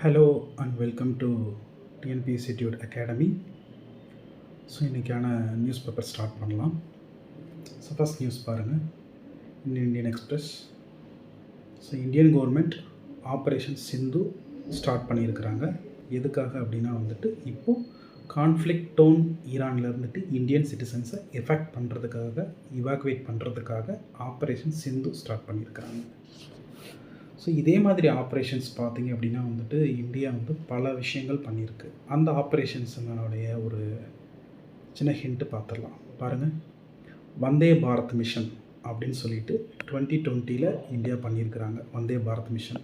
Hello and welcome to TNP institute academy. So இன்றைக்கான news paper start பண்ணலாம். So first news பாருங்கள், Indian Express. So Indian government operation Sindhu start பண்ணியிருக்கிறாங்க. எதுக்காக அப்படின்னா இப்போது கான்ஃப்ளிக்ட் டோன் ஈரானில் இருந்துட்டு இந்தியன் சிட்டிசன்ஸை எஃபெக்ட் பண்ணுறதுக்காக, இவாக்குவேட் பண்ணுறதுக்காக ஆப்ரேஷன் சிந்து ஸ்டார்ட் பண்ணியிருக்கிறாங்க. ஸோ இதே மாதிரி ஆப்ரேஷன்ஸ் பார்த்திங்க அப்படின்னா இந்தியா பல விஷயங்கள் பண்ணியிருக்கு. அந்த ஆப்ரேஷன்ஸனுடைய ஒரு சின்ன ஹிண்ட்டு பார்த்துடலாம். பாருங்கள், வந்தே பாரத் மிஷன் அப்படின்னு சொல்லிட்டு 2020 இந்தியா பண்ணியிருக்கிறாங்க. வந்தே பாரத் மிஷன்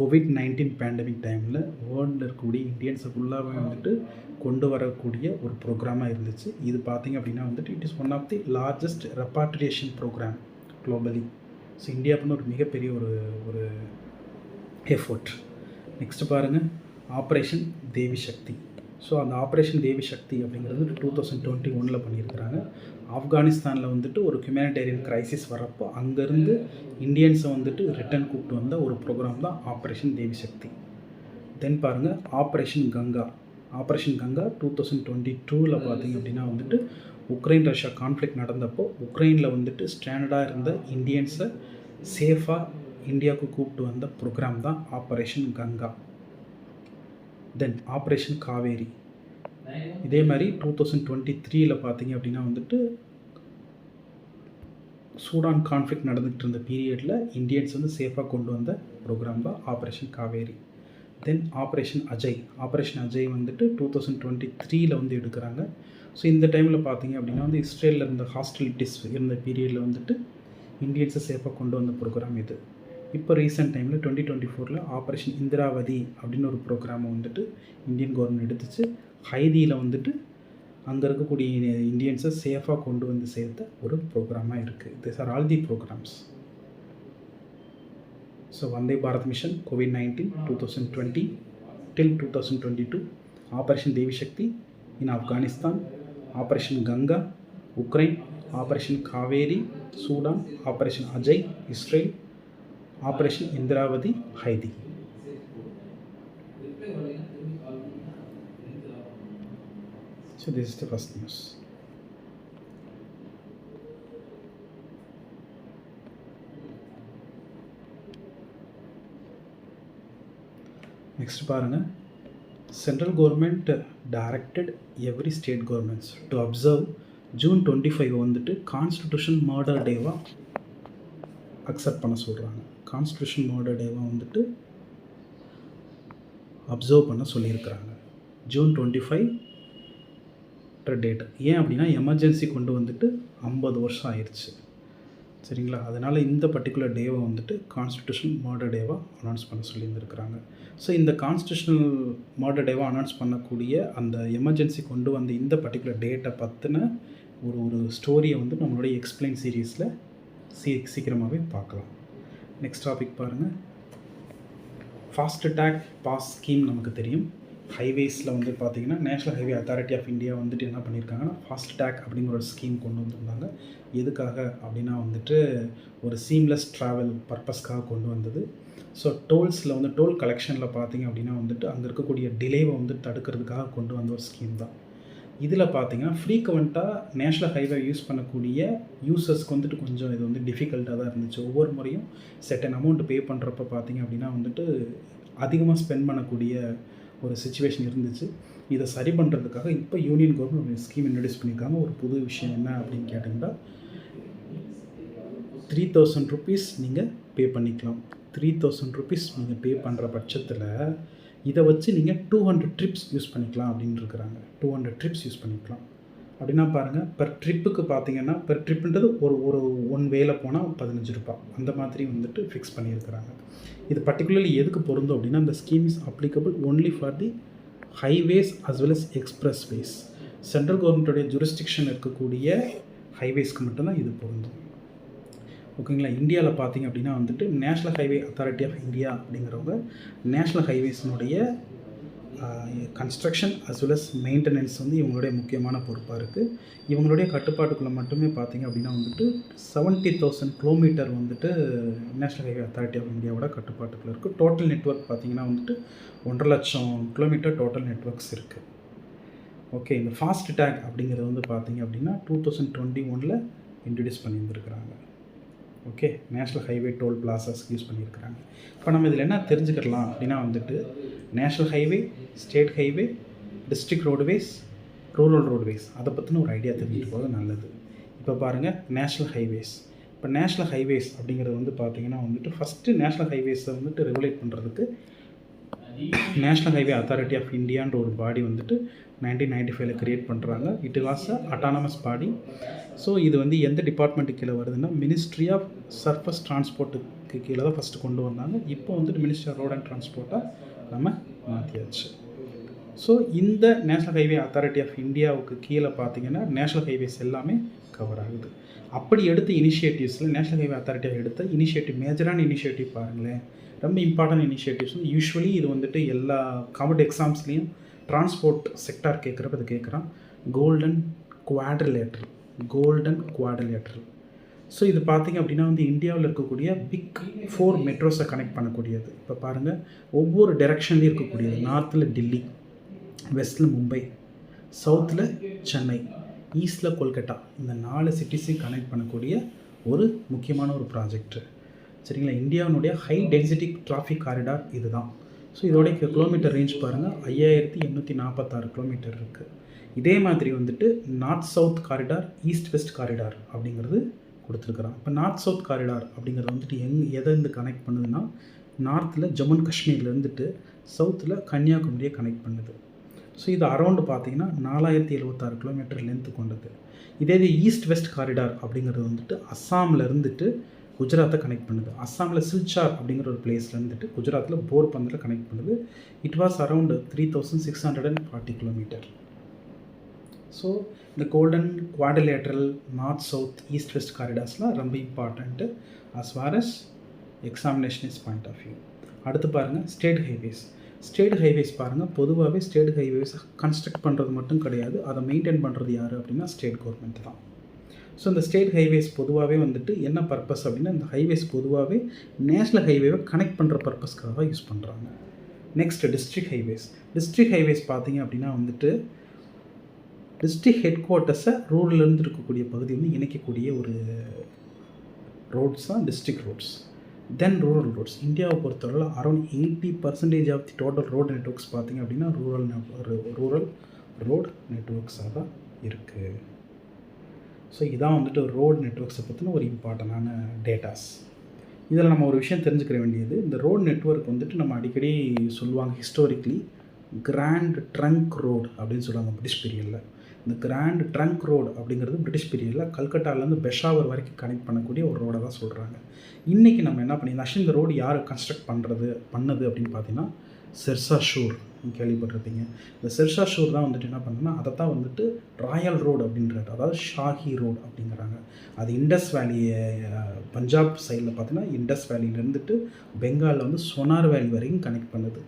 COVID-19 பேண்டமிக் டைமில் வேர்ல்டில் இருக்கக்கூடிய இந்தியன்ஸை ஃபுல்லாகவே கொண்டு வரக்கூடிய ஒரு ப்ரோக்ராமாக இருந்துச்சு. இது பார்த்திங்க அப்படின்னா it is one of the largest repatriation program globally. So India ஒரு மிகப்பெரிய ஒரு எஃபோர்ட். நெக்ஸ்ட்டு பாருங்கள், ஆப்ரேஷன் தேவி சக்தி. ஸோ அந்த ஆப்ரேஷன் தேவி சக்தி அப்படிங்கிறது 2021 பண்ணியிருக்கிறாங்க. ஆப்கானிஸ்தானில் ஒரு ஹியூமனிடேரியன் க்ரைசிஸ் வரப்போ அங்கேருந்து இந்தியன்ஸை ரிட்டன் கூப்பிட்டு வந்த ஒரு ப்ரோக்ராம் தான் ஆப்ரேஷன் தேவி சக்தி. தென் பாருங்கள், ஆப்ரேஷன் கங்கா. ஆப்ரேஷன் கங்கா 2022 பார்த்திங்க அப்படின்னா உக்ரைன் ரஷ்யா கான்ஃப்ளிக்ட் நடந்தப்போ உக்ரைனில் ஸ்டாண்டர்டாக இருந்த இந்தியன்ஸை சேஃபாக இந்தியாவுக்கு கூப்பிட்டு வந்த ப்ரோக்ராம் தான் ஆப்ரேஷன் கங்கா. தென் ஆப்ரேஷன் காவேரி. இதே மாதிரி 2023 பார்த்திங்க அப்படின்னா சூடான் கான்ஃப்ளிக்ட் நடந்துகிட்டு இருந்த பீரியடில் இந்தியன்ஸ் சேஃபாக கொண்டு வந்த ப்ரோக்ராம் தான் ஆப்ரேஷன் காவேரி. தென் ஆப்ரேஷன் அஜய். ஆப்ரேஷன் அஜய் 2023 எடுக்கிறாங்க. ஸோ இந்த டைமில் பார்த்திங்க அப்படின்னா இஸ்ரேலில் இருந்த ஹாஸ்டிலிட்டிஸ் இருந்த பீரியடில் இந்தியன்ஸை சேஃபாக கொண்டு வந்த ப்ரோக்ராம் இது. இப்போ ரீசெண்ட் டைமில் 2024 ஆப்ரேஷன் இந்திராவதி அப்படின்னு ஒரு ப்ரோக்ராமை இந்தியன் கவர்மெண்ட் எடுத்துச்சு. ஹைதியில் அங்கே இருக்கக்கூடிய இந்தியன்ஸை சேஃபாக கொண்டு வந்து சேர்த்த ஒரு ப்ரோக்ராமாக இருக்குது. This are all the programs. So Vande Bharat mission COVID-19 2020 till 2022, operation Devi Shakti in Afghanistan, operation Ganga Ukraine, operation Kaveri Sudan, operation Ajay Israel, operation Indravati Haiti. So this is the first news. Next பாருங்கள், central government directed every state governments to observe June 25 constitution murder டேவாக accept பண்ண சொல்கிறாங்க. Constitution murder டேவாக observe பண்ண சொல்லியிருக்கிறாங்க. June 25 date. ஏன் அப்படின்னா emergency கொண்டு 50 வருஷம் ஆயிடுச்சு, சரிங்களா? அதனால் இந்த பர்டிகுலர் டேவை கான்ஸ்டியூஷன் மர்டர் டேவாக அனௌன்ஸ் பண்ண சொல்லியிருந்துருக்கிறாங்க. ஸோ இந்த கான்ஸ்டியூஷனல் மர்டர் டேவாக அனௌன்ஸ் பண்ணக்கூடிய அந்த எமர்ஜென்சி கொண்டு வந்த இந்த பர்டிகுலர் டேட்டை பற்றின ஒரு ஸ்டோரியை நம்மளுடைய எக்ஸ்பிளைன் சீரீஸில் சீக்கிரமாகவே பார்க்கலாம். நெக்ஸ்ட் டாபிக் பாருங்கள், ஃபாஸ்ட் டேக் பாஸ் ஸ்கீம். நமக்கு தெரியும், ஹைவேஸில் பார்த்திங்கன்னா national highway authority of India என்ன பண்ணியிருக்காங்கன்னா ஃபாஸ்ட் டேக் அப்படிங்கிற ஒரு ஸ்கீம் கொண்டு வந்திருந்தாங்க. எதுக்காக அப்படின்னா ஒரு சீம்லெஸ் ட்ராவல் பர்பஸ்க்காக கொண்டு வந்தது. ஸோ டோல்ஸில் டோல் கலெக்ஷனில் பார்த்திங்க அப்படின்னா அங்கே இருக்கக்கூடிய டிலேவை தடுக்கிறதுக்காக கொண்டு வந்த ஒரு ஸ்கீம் தான். இதில் பார்த்திங்கன்னா ஃப்ரீக்வெண்ட்டாக நேஷ்னல் ஹைவே யூஸ் பண்ணக்கூடிய யூசர்ஸ்க்கு கொஞ்சம் இது டிஃபிகல்ட்டாக தான் இருந்துச்சு. ஒவ்வொரு முறையும் செட்டன் அமௌண்ட் பே பண்ணுறப்ப பார்த்திங்க அப்படின்னா அதிகமாக ஸ்பெண்ட் பண்ணக்கூடிய ஒரு சிச்சுவேஷன் இருந்துச்சு. இதை சரி பண்ணுறதுக்காக இப்போ யூனியன் கவர்மெண்ட் ஒரு ஸ்கீம் இன்ட்ரடியூஸ் பண்ணியிருக்காங்க. ஒரு புது விஷயம் என்ன அப்படின்னு கேட்டிங்கன்னா 3000 rupees நீங்கள் பே பண்ணிக்கலாம். 3000 rupees நீங்கள் பே பண்ணுற பட்சத்தில் இதை வச்சு நீங்கள் 200 trips யூஸ் பண்ணிக்கலாம் அப்படின்னு இருக்கிறாங்க. 200 trips யூஸ் பண்ணிக்கலாம் அப்படின்னா பாருங்கள், பெர் ட்ரிப்புக்கு பார்த்தீங்கன்னா பெர் ட்ரிப்புன்றது ஒரு ஒன் வேல போனால் 15 ரூபா அந்த மாதிரி ஃபிக்ஸ் பண்ணியிருக்கிறாங்க. இது பர்டிகுலர்லி எதுக்கு பொருந்தும் அப்படின்னா இந்த scheme is applicable only for the highways as well as expressways. Central கவர்மெண்ட்டுடைய ஜூரிஸ்டிக்ஷன் இருக்கக்கூடிய ஹைவேஸ்க்கு மட்டும்தான் இது பொருந்தும். ஓகேங்களா? இந்தியாவில் பார்த்திங்க அப்படின்னா national highway authority of India அப்படிங்கிறவங்க நேஷ்னல் ஹைவேஸினுடைய construction as well as maintenance வந்து இவங்களுடைய முக்கியமான பொறுப்பாக இருக்குது. இவங்களுடைய கட்டுப்பாட்டுக்குள்ளே மட்டுமே பார்த்திங்க அப்படின்னா வந்துட்டு 70,000 கிலோமீட்டர் வந்துட்டு நேஷ்னல் ஹைவே அத்தாரிட்டி ஆஃப் இந்தியாவோட கட்டுப்பாட்டுக்குள்ளே இருக்குது. டோட்டல் நெட்வொர்க் பார்த்திங்கன்னா வந்துட்டு 1,00,000 கிலோமீட்டர் டோட்டல் நெட்வொர்க்ஸ் இருக்குது. ஓகே, இந்த ஃபாஸ்ட் டேக் அப்படிங்கிறது வந்து பார்த்திங்க அப்படின்னா 2021 இன்ட்ரடியூஸ் பண்ணியிருந்துருக்குறாங்க. ஓகே, நேஷ்னல் ஹைவே டோல் பிளாசாஸ்க்கு யூஸ் பண்ணியிருக்கிறாங்க. இப்போ நம்ம இதில் என்ன தெரிஞ்சுக்கலாம் அப்படின்னா வந்துட்டு national highway, state highway, district roadways, rural roadways அதை பற்றின ஒரு ஐடியா தெரிஞ்சுட்டு போகிறது நல்லது. இப்போ பாருங்கள் நேஷ்னல் ஹைவேஸ். இப்போ நேஷ்னல் ஹைவேஸ் அப்படிங்கிறது வந்து பார்த்திங்கன்னா வந்துட்டு ஃபஸ்ட்டு நேஷ்னல் ஹைவேஸை வந்துட்டு ரெகுலேட் பண்ணுறதுக்கு நேஷ்னல் ஹைவே அத்தாரிட்டி ஆஃப் இந்தியான்ற ஒரு பாடி வந்துட்டு 1995 கிரியேட் பண்ணுறாங்க. It was a autonomous body. So இது வந்து எந்த டிபார்ட்மெண்ட்டுக்கு கீழே வருதுன்னா மினிஸ்ட்ரி ஆஃப் சர்ஃபஸ் டிரான்ஸ்போர்ட்டுக்கு கீழே தான் ஃபஸ்ட்டு கொண்டு வந்தாங்க. இப்போ வந்துட்டு மினிஸ்ட்ரி ஆஃப் ரோட் அண்ட் டிரான்ஸ்போர்ட்டாக நம்ம மாற்றியாச்சு. ஸோ இந்த நேஷ்னல் ஹைவே அத்தாரிட்டி ஆஃப் இந்தியாவுக்கு கீழே பார்த்திங்கன்னா நேஷ்னல் ஹைவேஸ் எல்லாமே கவர் ஆகுது. அப்படி எடுத்த இனிஷியேட்டிவ்ஸில் நேஷ்னல் ஹைவே அத்தாரிட்டியாக எடுத்த இனிஷியேட்டிவ், மேஜரான இனிஷியேட்டிவ் பாருங்களேன், ரொம்ப இம்பார்ட்டன்ட் இனிஷியேட்டிவ்ஸ். யூஸ்வலி இது வந்துட்டு எல்லா காம்படிட்டிவ் எக்ஸாம்ஸ்லேயும் டிரான்ஸ்போர்ட் செக்டார் கேட்குறப்ப இது கேட்குறான். Golden quadrilateral. ஸோ இது பார்த்திங்க அப்படின்னா வந்து இந்தியாவில் இருக்கக்கூடிய பிக் 4 மெட்ரோஸை கனெக்ட் பண்ணக்கூடியது. இப்போ பாருங்கள், ஒவ்வொரு டைரெக்ஷன்லேயும் இருக்கக்கூடியது. நார்த்தில் டெல்லி, வெஸ்ட்டில் மும்பை, சவுத்தில் சென்னை, ஈஸ்டில் கொல்கட்டா, இந்த 4 சிட்டிஸையும் கனெக்ட் பண்ணக்கூடிய ஒரு முக்கியமான ஒரு ப்ராஜெக்ட். சரிங்களா? இந்தியாவினுடைய ஹை டென்சிட்டி டிராஃபிக் காரிடார் இது தான். ஸோ இதோடைய கிலோமீட்டர் ரேஞ்ச் பாருங்கள், 5846 கிலோமீட்டர் இருக்குது. இதே மாதிரி வந்துட்டு north south corridor, east west corridor அப்படிங்கிறது கொடுத்துருக்குறான். இப்போ நார்த் சவுத் காரிடார் அப்படிங்கிறது வந்துட்டு எதை கனெக்ட் பண்ணுதுன்னா நார்த்தில் ஜம்மு அண்ட் காஷ்மீரில் இருந்துட்டு சவுத்தில் கன்னியாகுமரியை கனெக்ட் பண்ணுது. ஸோ இது அரௌண்டு பார்த்திங்கன்னா 4076 கிலோமீட்டர் லென்த்து கொண்டது. இதே ஈஸ்ட் வெஸ்ட் காரிடார் அப்படிங்கிறது வந்துட்டு அஸ்ஸாமில் இருந்துட்டு குஜராத்தை கனெக்ட் பண்ணுது. அஸ்ஸாமில் சில்சார் அப்படிங்கிற ஒரு பிளேஸில் இருந்துட்டு குஜராத்தில் போர்பந்தில் கனெக்ட் பண்ணுது. It was around 3640 kilometre. So இந்த golden quadrilateral north south east west காரிடார்ஸ்லாம் ரொம்ப important as far as examination is point of view. அடுத்து பாருங்கள் ஸ்டேட் ஹைவேஸ் பாருங்கள். பொதுவாகவே ஸ்டேட் ஹைவேஸ் கன்ஸ்ட்ரக்ட் பண்ணுறது மட்டும் கிடையாது, அதை மெயின்டைன் பண்ணுறது யார் அப்படின்னா ஸ்டேட் கவர்மெண்ட் தான். ஸோ இந்த ஸ்டேட் ஹைவேஸ் பொதுவாகவே வந்துட்டு என்ன பர்பஸ் அப்படின்னா இந்த ஹைவேஸ் பொதுவாகவே நேஷ்னல் ஹைவேவை கனெக்ட் பண்ணுற பர்பஸ்க்காக தான் யூஸ் பண்ணுறாங்க. நெக்ஸ்ட் டிஸ்ட்ரிக்ட் ஹைவேஸ் பார்த்தீங்க அப்படின்னா வந்துட்டு டிஸ்ட்ரிக்ட் ஹெட் குவார்ட்டர்ஸை ரூரல்லேருந்து இருக்கக்கூடிய பகுதி வந்து இணைக்கக்கூடிய ஒரு ரோட்ஸ் தான் district roads. Then rural roads. இந்தியாவை பொறுத்தவரை around 80% of the total road networks பார்த்திங்க அப்படின்னா ரூரல் ரோடு நெட்வொர்க்ஸாக தான் இருக்குது. ஸோ இதான் வந்துட்டு ரோடு நெட்வொர்க்ஸை பற்றின ஒரு இம்பார்ட்டண்டான டேட்டாஸ். இதில் நம்ம ஒரு விஷயம் தெரிஞ்சுக்கிற வேண்டியது, இந்த ரோடு நெட்வொர்க் வந்துட்டு நம்ம அடிக்கடி சொல்லுவாங்க ஹிஸ்டாரிக்லி கிராண்ட் ட்ரங்க் ரோடு அப்படின்னு சொல்லுவாங்க பிரிட்டிஷ் பீரியடில். இந்த கிராண்ட் ட்ரங்க் ரோடு அப்படிங்கிறது பிரிட்டிஷ் பீரியடில் கல்கட்டாலேருந்து பெஷாவர் வரைக்கும் கனெக்ட் பண்ணக்கூடிய ஒரு ரோடை தான் சொல்கிறாங்க. இன்றைக்கி நம்ம என்ன பண்ணியிருந்தோம், ஆக்சுவலி இந்த ரோடு யார் கன்ஸ்ட்ரக்ட் பண்ணது அப்படின்னு பார்த்தீங்கன்னா ஷெர்ஷா ஷூர் கேள்விப்பட்டிருப்பீங்க. இந்த ஷெர்ஷா ஷூர் தான் வந்துட்டு என்ன பண்ணுன்னா அதை தான் வந்துட்டு ராயல் ரோடு அப்படின்றது, அதாவது ஷாஹி ரோடு அப்படிங்கிறாங்க. அது இண்டஸ் வேலி, பஞ்சாப் சைடில் பார்த்தீங்கன்னா இண்டஸ் வேலியிலேருந்துட்டு பெங்காலில் வந்து சொனார் வேலி வரைக்கும் கனெக்ட் பண்ணுது.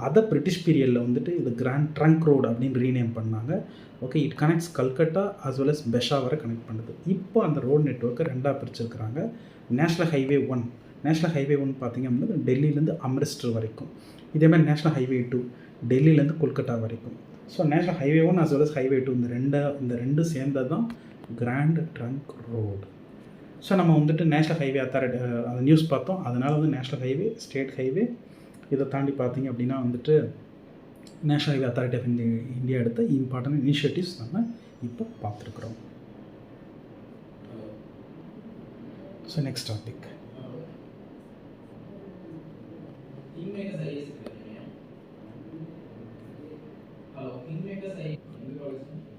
அதை பிரிட்டிஷ் பீரியடில் வந்துட்டு இது கிராண்ட் ட்ரங்க் ரோடு அப்படின்னு ரீநேம் பண்ணாங்க. Okay, it connects Calcutta as well as பெஷாவரை கனெக்ட் பண்ணுது. இப்போ அந்த ரோடு நெட்வொர்க்கை 2ஆக பிரிச்சிருக்கிறாங்க. நேஷ்னல் ஹைவே 1 பார்த்திங்க அப்படின்னா டெல்லியிலேருந்து அம்ரிஸ்டர் வரைக்கும். இதேமாதிரி நேஷ்னல் ஹைவே 2 டெல்லியிலேருந்து கொல்கட்டா வரைக்கும். So national highway 1 as well as highway 2 இந்த ரெண்டு சேர்ந்தது தான் கிராண்ட் ட்ரங்க் ரோடு. ஸோ நம்ம வந்துட்டு நேஷ்னல் ஹைவே அத்தாரிட்டி அந்த நியூஸ் பார்த்தோம். அதனால் வந்து நேஷ்னல் ஹைவே, ஸ்டேட் ஹைவே, இதை தாண்டி பார்த்திங்க அப்படின்னா வந்துட்டு national highway authority of India எடுத்த இம்பார்ட்டன்ட் இனிஷியேட்டிவ்ஸ் நம்ம இப்போ பார்த்துருக்குறோம். So next topic.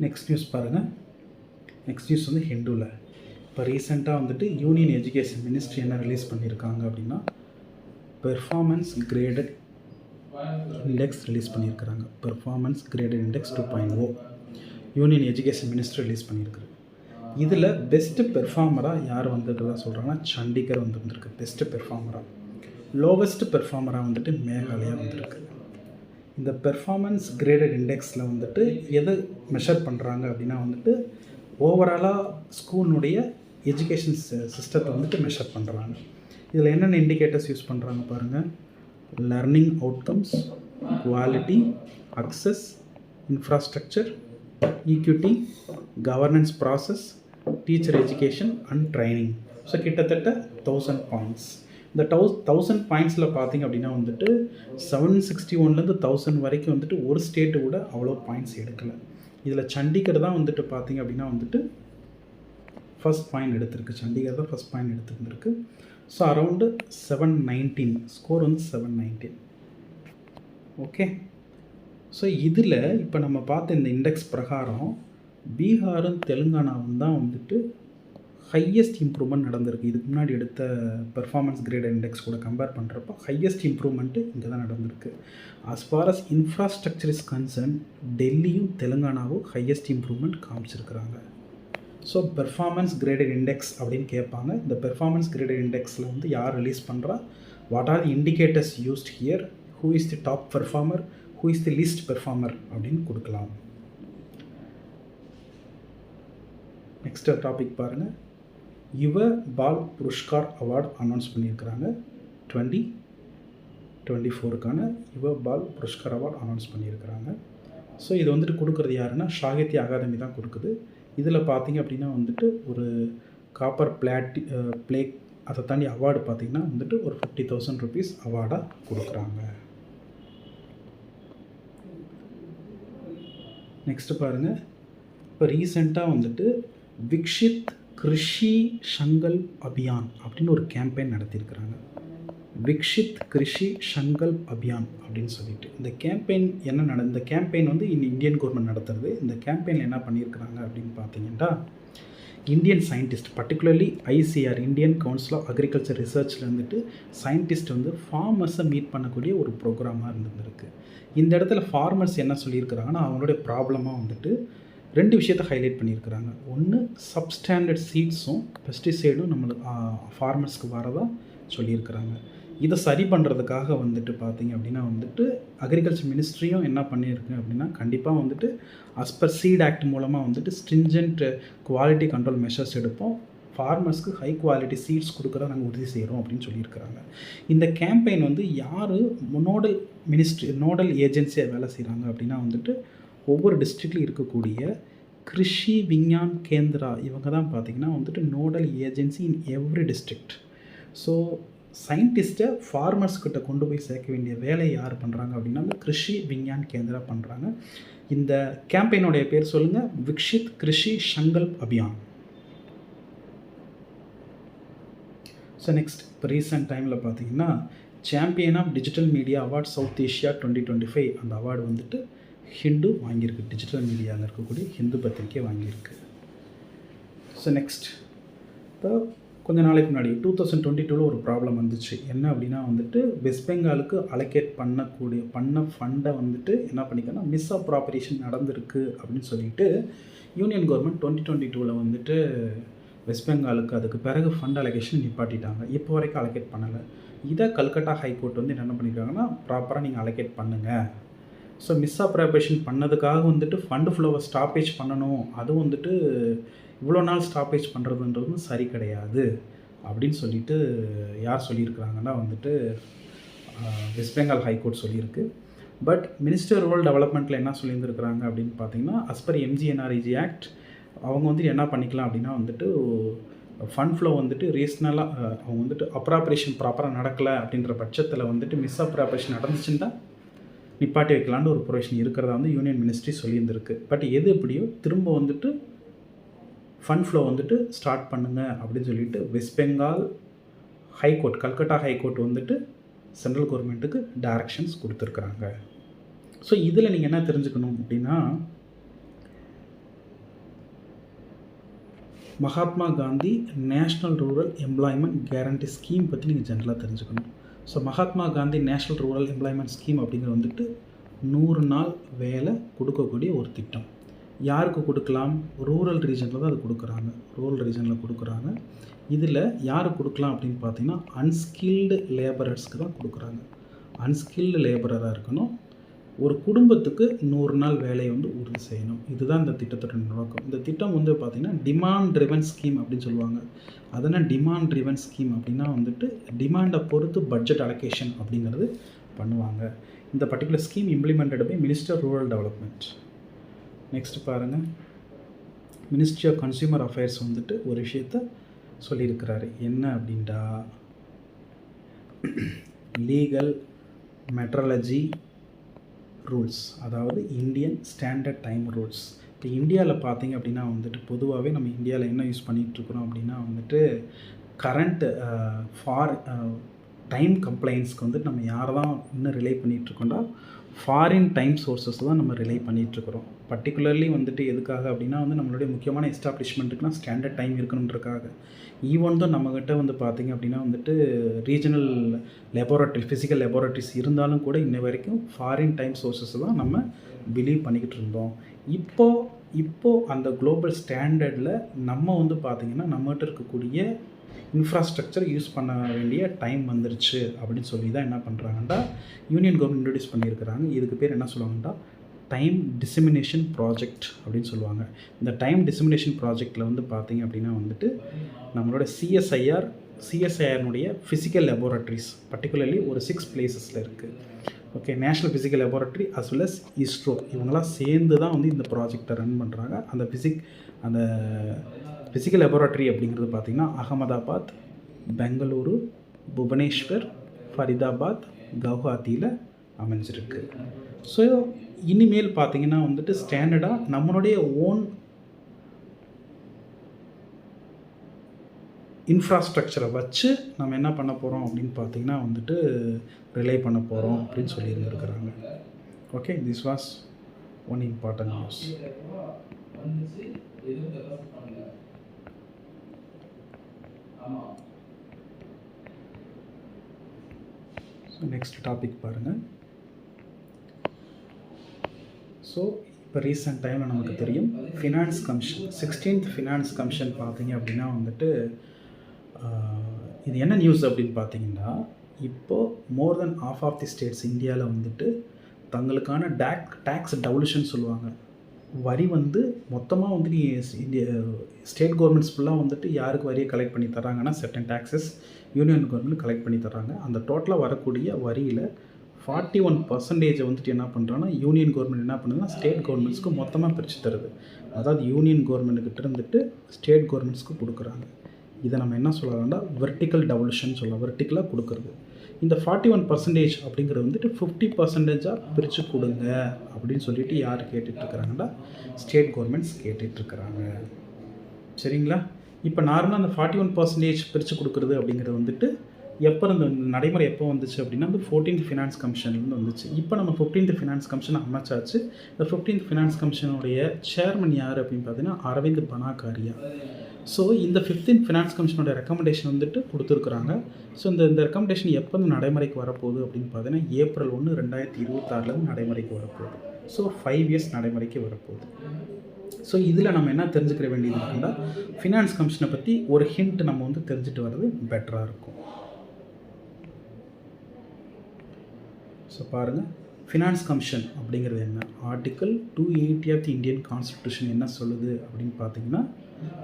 Next news பாருங்கள். நெக்ஸ்ட் நியூஸ் வந்து ஹிந்துவில் இப்போ ரீசெண்டாக வந்துட்டு யூனியன் எஜுகேஷன் மினிஸ்ட்ரி என்ன ரிலீஸ் பண்ணியிருக்காங்க அப்படின்னா பெர்ஃபார்மன்ஸ் கிரேடட் இண்டெக்ஸ் ரிலீஸ் பண்ணியிருக்கிறாங்க. Performance graded index 2.0 union education ministry release பண்ணியிருக்குது. இதில் பெஸ்ட்டு பெர்ஃபார்மராக யார் வந்துருக்கிறதா சொல்கிறாங்கன்னா சண்டிகர் வந்துருக்கு பெஸ்ட்டு பெர்ஃபார்மராக. லோவஸ்ட்டு பெர்ஃபார்மராக வந்துட்டு மேகாலயா வந்திருக்கு. இந்த பெர்ஃபார்மன்ஸ் கிரேடட் இண்டெக்ஸில் வந்துட்டு எதை மெஷர் பண்ணுறாங்க அப்படின்னா வந்துட்டு ஓவராலாக ஸ்கூலுடைய எஜுகேஷன் சிஸ்டத்தை வந்துட்டு மெஷர் பண்ணுறாங்க. இதில் என்னென்ன இண்டிகேட்டர்ஸ் யூஸ் பண்ணுறாங்க பாருங்கள். Learning outcomes, quality, access, infrastructure, equity, governance process, teacher education and training. So கிட்டத்தட்ட 1000 பாயிண்ட்ஸ். இந்த 1000 பாயிண்ட்ஸில் பார்த்திங்க அப்படின்னா வந்துட்டு 761லேருந்து 1000 வரைக்கும் வந்துட்டு ஒரு ஸ்டேட்டு கூட அவ்வளோ பாயிண்ட்ஸ் எடுக்கலை. இதில் சண்டிகர் தான் வந்துட்டு பார்த்திங்க அப்படின்னா வந்துட்டு ஃபஸ்ட் பாயிண்ட் எடுத்திருக்கு. சண்டிகர் தான் ஃபஸ்ட் பாயிண்ட் எடுத்துருந்துருக்கு. ஸோ அரௌண்டு 719 ஸ்கோர் வந்து 719. ஓகே. ஸோ இதில் இப்போ நம்ம பார்த்த இந்த இண்டெக்ஸ் பிரகாரம் பீகாரும் தெலுங்கானாவும் தான் வந்துட்டு ஹையஸ்ட் இம்ப்ரூவ்மெண்ட் நடந்திருக்கு. இதுக்கு முன்னாடி எடுத்த பெர்ஃபார்மன்ஸ் கிரேட் இண்டெக்ஸ் கூட கம்பேர் பண்ணுறப்போ ஹையஸ்ட் இம்ப்ரூவ்மெண்ட்டு இங்கே தான் நடந்திருக்கு. As far as infrastructure is concern டெல்லியும் தெலுங்கானாவும் ஹையஸ்ட் இம்ப்ரூவ்மெண்ட் காமிச்சிருக்கிறாங்க. ஸோ பெர்ஃபார்மன்ஸ் கிரேடட் இண்டெக்ஸ் அப்படின்னு கேட்பாங்க. இந்த பெர்ஃபார்மன்ஸ் கிரேடட் இண்டெக்ஸில் வந்து யார் ரிலீஸ் பண்ணுறா, what are the indicators used here, who is the top performer, who is the least performer அப்படின்னு கொடுக்கலாம். நெக்ஸ்ட் டாபிக் பாருங்கள். யுவ பால் புரஸ்கார் அவார்டு அனௌன்ஸ் பண்ணியிருக்கிறாங்க. 2024க்கான யுவ பால் புரஸ்கார் அவார்டு அனௌன்ஸ் பண்ணியிருக்கிறாங்க. ஸோ இது வந்துட்டு கொடுக்குறது யாருன்னா சாகித்ய அகாதமி தான் கொடுக்குது. இதில் பார்த்திங்க அப்படின்னா வந்துட்டு ஒரு காப்பர் பிளேக் அதை தாண்டி அவார்டு பார்த்திங்கன்னா வந்துட்டு ஒரு 50,000 rupees அவார்டாக கொடுக்குறாங்க. நெக்ஸ்ட்டு பாருங்கள். இப்போ ரீசெண்டாக வந்துட்டு விக்ஷித் கிருஷி சங்கல்ப் அபியான் அப்படின்னு ஒரு கேம்பெயின் நடத்தியிருக்கிறாங்க. விக்ஷித் கிருஷி சங்கல்ப் அபியான் அப்படின்னு சொல்லிட்டு இந்த கேம்பெயின் இந்த கேம்பெயின் வந்து இந்தியன் கவர்மெண்ட் நடத்துறது. இந்த கேம்பெயினில் என்ன பண்ணியிருக்கிறாங்க அப்படின்னு பார்த்தீங்கன்னா, Indian scientist particularly ICR Indian council of agriculture ரிசர்ச்சில் வந்துட்டு சயின்டிஸ்ட் வந்து ஃபார்மர்ஸை மீட் பண்ணக்கூடிய ஒரு ப்ரோக்ராமாக இருந்துருக்கு. இந்த இடத்துல ஃபார்மர்ஸ் என்ன சொல்லியிருக்கிறாங்கன்னா, அவங்களுடைய ப்ராப்ளமாக வந்துட்டு 2 விஷயத்தை ஹைலைட் பண்ணியிருக்கிறாங்க. ஒன்று, சப்ஸ்டாண்டர்ட் சீட்ஸும் பெஸ்டிசைடும் நம்மளுக்கு ஃபார்மர்ஸ்க்கு வரதா சொல்லியிருக்கிறாங்க. இதை சரி பண்ணுறதுக்காக வந்துட்டு பார்த்திங்க அப்படின்னா வந்துட்டு அக்ரிகல்ச்சர் மினிஸ்ட்ரியும் என்ன பண்ணியிருக்கு அப்படின்னா, கண்டிப்பாக வந்துட்டு அஸ் பர் சீட் ஆக்ட் மூலமாக வந்துட்டு ஸ்ட்ரிஞ்சன்ட் குவாலிட்டி கண்ட்ரோல் மெஷர்ஸ் எடுப்போம், ஃபார்மர்ஸ்க்கு ஹை குவாலிட்டி சீட்ஸ் கொடுக்குறத நாங்கள் உறுதி செய்கிறோம் அப்படின்னு சொல்லியிருக்கிறாங்க. இந்த கேம்பெயின் வந்து யார் நோடல் ஏஜென்சியாக வேலை செய்கிறாங்க அப்படின்னா வந்துட்டு ஒவ்வொரு டிஸ்ட்ரிக்ட்லையும் இருக்கக்கூடிய கிருஷி விஞ்ஞான் கேந்திரா இவங்க தான் பார்த்திங்கன்னா வந்துட்டு nodal agency in every district. So சயின்டிஸ்ட்டை ஃபார்மர்ஸ்கிட்ட கொண்டு போய் சேர்க்க வேண்டிய வேலையை யார் பண்ணுறாங்க அப்படின்னா அந்த கிருஷி விஞ்ஞான் கேந்திரா பண்ணுறாங்க. இந்த கேம்பெயினுடைய பேர் சொல்லுங்கள், விக்ஷித் கிருஷி சங்கல்ப் அபியான். ஸோ நெக்ஸ்ட், இப்போ ரீசெண்ட் டைமில் பார்த்திங்கன்னா champion of digital media award south Asia 2025 அந்த அவார்டு வந்துட்டு ஹிந்து வாங்கியிருக்கு. டிஜிட்டல் மீடியாவில் இருக்கக்கூடிய ஹிந்து பத்திரிக்கை வாங்கியிருக்கு. ஸோ நெக்ஸ்ட், இப்போ கொஞ்சம் நாளைக்கு முன்னாடி 2022 ஒரு ப்ராப்ளம் வந்துச்சு. என்ன அப்படின்னா வந்துட்டு வெஸ்ட் பெங்காலுக்கு அலோகேட் பண்ண ஃபண்டை வந்துட்டு என்ன பண்ணிக்கன்னா மிஸ் அப்ராப்ரியேஷன் நடந்திருக்கு அப்படின்னு சொல்லிட்டு யூனியன் கவர்மெண்ட் 2022 வந்துட்டு வெஸ்ட் பெங்காலுக்கு அதுக்கு பிறகு ஃபண்ட் அலோகேஷன் நிப்பாட்டிட்டாங்க. இப்போ வரைக்கும் அலோகேட் பண்ணலை. இதை கல்கட்டா ஹைகோர்ட் வந்து என்ன பண்ணியிருக்காங்கன்னா, ப்ராப்பராக நீங்கள் அலோகேட் பண்ணுங்கள். ஸோ மிஸ் அப்ராப்ரியேஷன் பண்ணதுக்காக வந்துட்டு ஃபண்டு ஃப்ளோவை ஸ்டாப்பேஜ் பண்ணணும், அதுவும் வந்துட்டு இவ்வளோ நாள் ஸ்டாப்பேஜ் பண்ணுறதுன்றது சரி கிடையாது அப்படின்னு சொல்லிட்டு யார் சொல்லியிருக்கிறாங்கன்னா வந்துட்டு வெஸ்ட் பெங்கால் ஹைகோர்ட் சொல்லியிருக்கு. பட் மினிஸ்டர் ரூரல் டெவலப்மெண்ட்டில் என்ன சொல்லியிருந்துருக்கிறாங்க அப்படின்னு பார்த்தீங்கன்னா, அஸ் பர் MGNREG ஆக்ட் அவங்க வந்துட்டு என்ன பண்ணிக்கலாம் அப்படின்னா வந்துட்டு ஃபண்ட் ஃப்ளோ வந்துட்டு ரீசனலாக அவங்க வந்துட்டு அப்ராப்ரேஷன் ப்ராப்பராக நடக்கலை அப்படின்ற பட்சத்தில் வந்துட்டு மிஸ் அப்ராப்ரேஷன் நடந்துச்சுன்னா நிப்பாட்டி வைக்கலான்னு ஒரு ப்ரொவிஷன் இருக்கிறதா வந்து யூனியன் மினிஸ்ட்ரி சொல்லியிருந்திருக்கு. பட் எது எப்படியோ திரும்ப வந்துட்டு ஃபண்ட் ஃப்ளோ வந்துட்டு ஸ்டார்ட் பண்ணுங்கள் அப்படின்னு சொல்லிட்டு west Bengal high court, Calcutta high court வந்துட்டு சென்ட்ரல் கவர்மெண்ட்டுக்கு டைரக்ஷன்ஸ் கொடுத்துருக்குறாங்க. ஸோ இதில் நீங்கள் என்ன தெரிஞ்சுக்கணும் அப்படின்னா, Mahatma Gandhi national rural employment guarantee scheme பற்றி நீங்கள் ஜென்ரலாக தெரிஞ்சுக்கணும். So Mahatma Gandhi national rural employment scheme அப்படிங்கிறது வந்துட்டு 100 நாள் வேலை கொடுக்கக்கூடிய ஒரு திட்டம். யாருக்கு கொடுக்கலாம்? ரூரல் ரீஜனில் தான் அது கொடுக்குறாங்க. ரூரல் ரீஜனில் கொடுக்குறாங்க. இதில் யாருக்கு கொடுக்கலாம் அப்படின்னு பார்த்தீங்கன்னா, அன்ஸ்கில்டு லேபரர்ஸ்க்கு தான் கொடுக்குறாங்க. அன்ஸ்கில்டு லேபரராக இருக்கணும், ஒரு குடும்பத்துக்கு 100 நாள் வேலையை வந்து உறுதி செய்யணும். இதுதான் இந்த திட்டத்தோட நோக்கம். இந்த திட்டம் வந்து பார்த்திங்கன்னா டிமாண்ட் ட்ரிவன் ஸ்கீம் அப்படின்னு சொல்லுவாங்க. அதனால் டிமாண்ட் ட்ரிவன் ஸ்கீம் அப்படின்னா வந்துட்டு டிமாண்டை பொறுத்து பட்ஜெட் அலோகேஷன் அப்படிங்கிறது பண்ணுவாங்க. இந்த particular scheme implemented by minister rural development. Next பாருங்கள், மினிஸ்ட்ரி ஆஃப் கன்சியூமர் அஃபேர்ஸ் வந்துட்டு ஒரு விஷயத்த சொல்லியிருக்கிறாரு. என்ன அப்படின்டா, லீகல் மெட்ரலஜி ரூல்ஸ், அதாவது இந்தியன் ஸ்டாண்டர்ட் டைம் ரூல்ஸ். இப்போ இந்தியாவில் பார்த்திங்க அப்படின்னா வந்துட்டு பொதுவாகவே நம்ம இந்தியாவில் என்ன யூஸ் பண்ணிகிட்ருக்குறோம் அப்படின்னா வந்துட்டு கரண்ட் டைம் கம்ப்ளைண்ட்ஸ்க்கு வந்துட்டு நம்ம யாரை தான் இன்னும் ரிலே பண்ணிகிட்ருக்கோம்னா ஃபாரின் டைம் சோர்ஸஸ் தான் நம்ம ரிலே பண்ணிகிட்ருக்குறோம். பர்டிகுலர்லி வந்துட்டு எதுக்காக அப்படின்னா வந்து நம்மளுடைய முக்கியமான எஸ்டாப்ளிஷ்மெண்ட்டுக்குலாம் ஸ்டாண்டர்ட் டைம் இருக்கணுன்றக்காக. ஈவன் தான் நம்மக்கிட்ட வந்து பார்த்திங்க அப்படின்னா வந்துட்டு ரீஜனல் லெபார்ட்ரி, ஃபிசிக்கல் லெபார்ட்ரிஸ் இருந்தாலும் கூட இன்ன வரைக்கும் ஃபாரின் டைம் சோர்ஸஸ் தான் நம்ம பிலீவ் பண்ணிக்கிட்டு இருந்தோம். இப்போது அந்த குளோபல் ஸ்டாண்டர்டில் நம்ம வந்து பார்த்திங்கன்னா நம்மகிட்ட இருக்கக்கூடிய இன்ஃப்ராஸ்ட்ரக்சர் யூஸ் பண்ண வேண்டிய டைம் வந்துருச்சு அப்படின்னு சொல்லி தான் என்ன பண்ணுறாங்கன்னா யூனியன் கவர்மெண்ட் இன்ட்ரடியூஸ் பண்ணியிருக்கிறாங்க. இதுக்கு பேர் என்ன சொல்லுவாங்கன்னா டைம் டிசமினேஷன் ப்ராஜெக்ட் அப்படின்னு சொல்லுவாங்க. இந்த டைம் டிசமினேஷன் ப்ராஜெக்டில் வந்து பார்த்திங்க அப்படின்னா வந்துட்டு நம்மளோட சிஎஸ்ஐஆர்னுடைய ஃபிசிக்கல் லெபார்ட்ரிஸ் பர்டிகுலர்லி ஒரு 6 பிளேசஸில் இருக்குது. Okay, national physical laboratory as well as ISRO இவங்கெல்லாம் சேர்ந்து தான் வந்து இந்த ப்ராஜெக்டை ரன் பண்ணுறாங்க. அந்த ஃபிசிக்கல் லெபார்ட்ரி அப்படிங்கிறது பார்த்திங்கன்னா அகமதாபாத், பெங்களூரு, புவனேஸ்வர், ஃபரிதாபாத், கவுஹாத்தியில் அமைஞ்சிருக்கு. ஸோ இனிமேல் பார்த்திங்கன்னா வந்துட்டு ஸ்டாண்டர்டாக நம்மளுடைய ஓன் இன்ஃப்ராஸ்ட்ரக்சரை வச்சு நம்ம என்ன பண்ண போகிறோம் அப்படின்னு பார்த்திங்கன்னா வந்துட்டு ரிலே பண்ண போகிறோம் அப்படின்னு சொல்லியிருந்துருக்குறாங்க. Okay, this was one important news. So next topic பாருங்கள். ஸோ இப்போ ரீசெண்ட் டைமில் நமக்கு தெரியும் finance commission 16th finance commission பார்த்திங்க அப்படின்னா வந்துட்டு இது என்ன நியூஸ் அப்படின்னு பார்த்தீங்கன்னா, இப்போது மோர் தென் half ஆஃப் தி ஸ்டேட்ஸ் இந்தியாவில் வந்துட்டு தங்களுக்கான டேக்ஸ் டெவல்யூஷன் சொல்லுவாங்க. வரி வந்து மொத்தமாக வந்து ஸ்டேட் கவர்மெண்ட்ஸ் ஃபுல்லாக வந்துட்டு யாருக்கு வரியை கலெக்ட் பண்ணி தராங்கன்னா certain taxes union government collect பண்ணி தராங்க. அந்த டோட்டலாக வரக்கூடிய வரியில் 41% வந்துட்டு என்ன பண்ணுறாங்கன்னா யூனியன் கவர்மெண்ட் என்ன பண்ணுதுன்னா ஸ்டேட் கவர்மெண்ட்ஸ்க்கு மொத்தமாக பிரித்து தருது. அதாவது யூனியன் கவர்மெண்ட்டுக்கிட்ட இருந்துட்டு ஸ்டேட் கவர்மெண்ட்ஸ்க்கு கொடுக்குறாங்க. இதை நம்ம என்ன சொல்லலாம்னா வெர்டிக்கல் டெவல்யூஷன் சொல்லலாம், வெர்டிக்கலாக கொடுக்குறது. இந்த 41% அப்படிங்கிறது வந்துட்டு 50%ஆக பிரித்து கொடுங்க அப்படின்னு சொல்லிட்டு யார் கேட்டுட்ருக்குறாங்கன்னா ஸ்டேட் கவர்மெண்ட்ஸ் கேட்டுட்ருக்குறாங்க. சரிங்களா? இப்போ நார்மலாக அந்த 41% பிரித்து கொடுக்குறது அப்படிங்கிறது வந்துட்டு எப்போ இந்த நடைமுறை எப்போ வந்துச்சு அப்படின்னா வந்து 14th ஃபினான்ஸ் கமிஷன்லேருந்து வந்துச்சு. இப்போ நம்ம 15th ஃபினான்ஸ் கமிஷன் அமைச்சாச்சு. இந்த 15th ஃபினான்ஸ் கமிஷனுடைய சேர்மன் யார் அப்படின்னு பார்த்தீங்கன்னா அரவிந்த் பனாகாரியா. ஸோ இந்த 15th ஃபினான்ஸ் கமிஷனோட ரெக்கமெண்டேஷன் வந்துட்டு கொடுத்துருக்குறாங்க. ஸோ இந்த ரெக்கமெண்டேஷன் எப்போ வந்து நடைமுறைக்கு வரப்போகுது அப்படின்னு பார்த்தீங்கன்னா April 1, 2026 நடைமுறைக்கு வரப்போகுது. ஸோ 5 years நடைமுறைக்கு வரப்போகுது. ஸோ இதில் நம்ம என்ன தெரிஞ்சுக்கிற வேண்டியது இருக்குன்னா ஃபினான்ஸ் கமிஷனை பற்றி ஒரு ஹிண்ட் நம்ம வந்து தெரிஞ்சுட்டு வர்றது பெட்டராக இருக்கும். ஸோ பாருங்கள், ஃபினான்ஸ் கமிஷன் அப்படிங்கிறது என்ன, article 280 of the Indian constitution என்ன சொல்லுது அப்படின்னு பார்த்தீங்கன்னா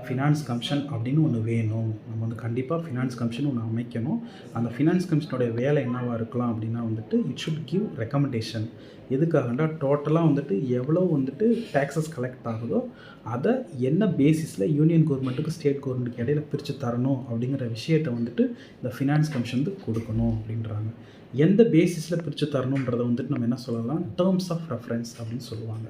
ஃபினான்ஸ் கமிஷன் அப்படின்னு ஒன்று வேணும். நம்ம வந்து கண்டிப்பாக ஃபினான்ஸ் கமிஷன் ஒன்று அமைக்கணும். அந்த ஃபினான்ஸ் கமிஷனுடைய வேலை என்னவாக இருக்கலாம் அப்படின்னா வந்துட்டு இட் ஷுட் கிவ் ரெக்கமெண்டேஷன். எதுக்காகண்டா டோட்டலாக வந்துட்டு எவ்வளோ வந்துட்டு டேக்ஸஸ் கலெக்ட் ஆகுதோ அதை என்ன பேசிஸில் யூனியன் கவர்மெண்ட்டுக்கு ஸ்டேட் கவர்மெண்ட்டுக்கு இடையில பிரித்து தரணும் அப்படிங்கிற விஷயத்தை வந்துட்டு இந்த ஃபினான்ஸ் கமிஷன் வந்து கொடுக்கணும் அப்படின்றாங்க. எந்த பேசிஸில் பிரித்து தரணுன்றதை வந்துட்டு நம்ம என்ன சொல்லலாம், டேர்ம்ஸ் ஆஃப் ரெஃபரன்ஸ் அப்படின்னு சொல்லுவாங்க.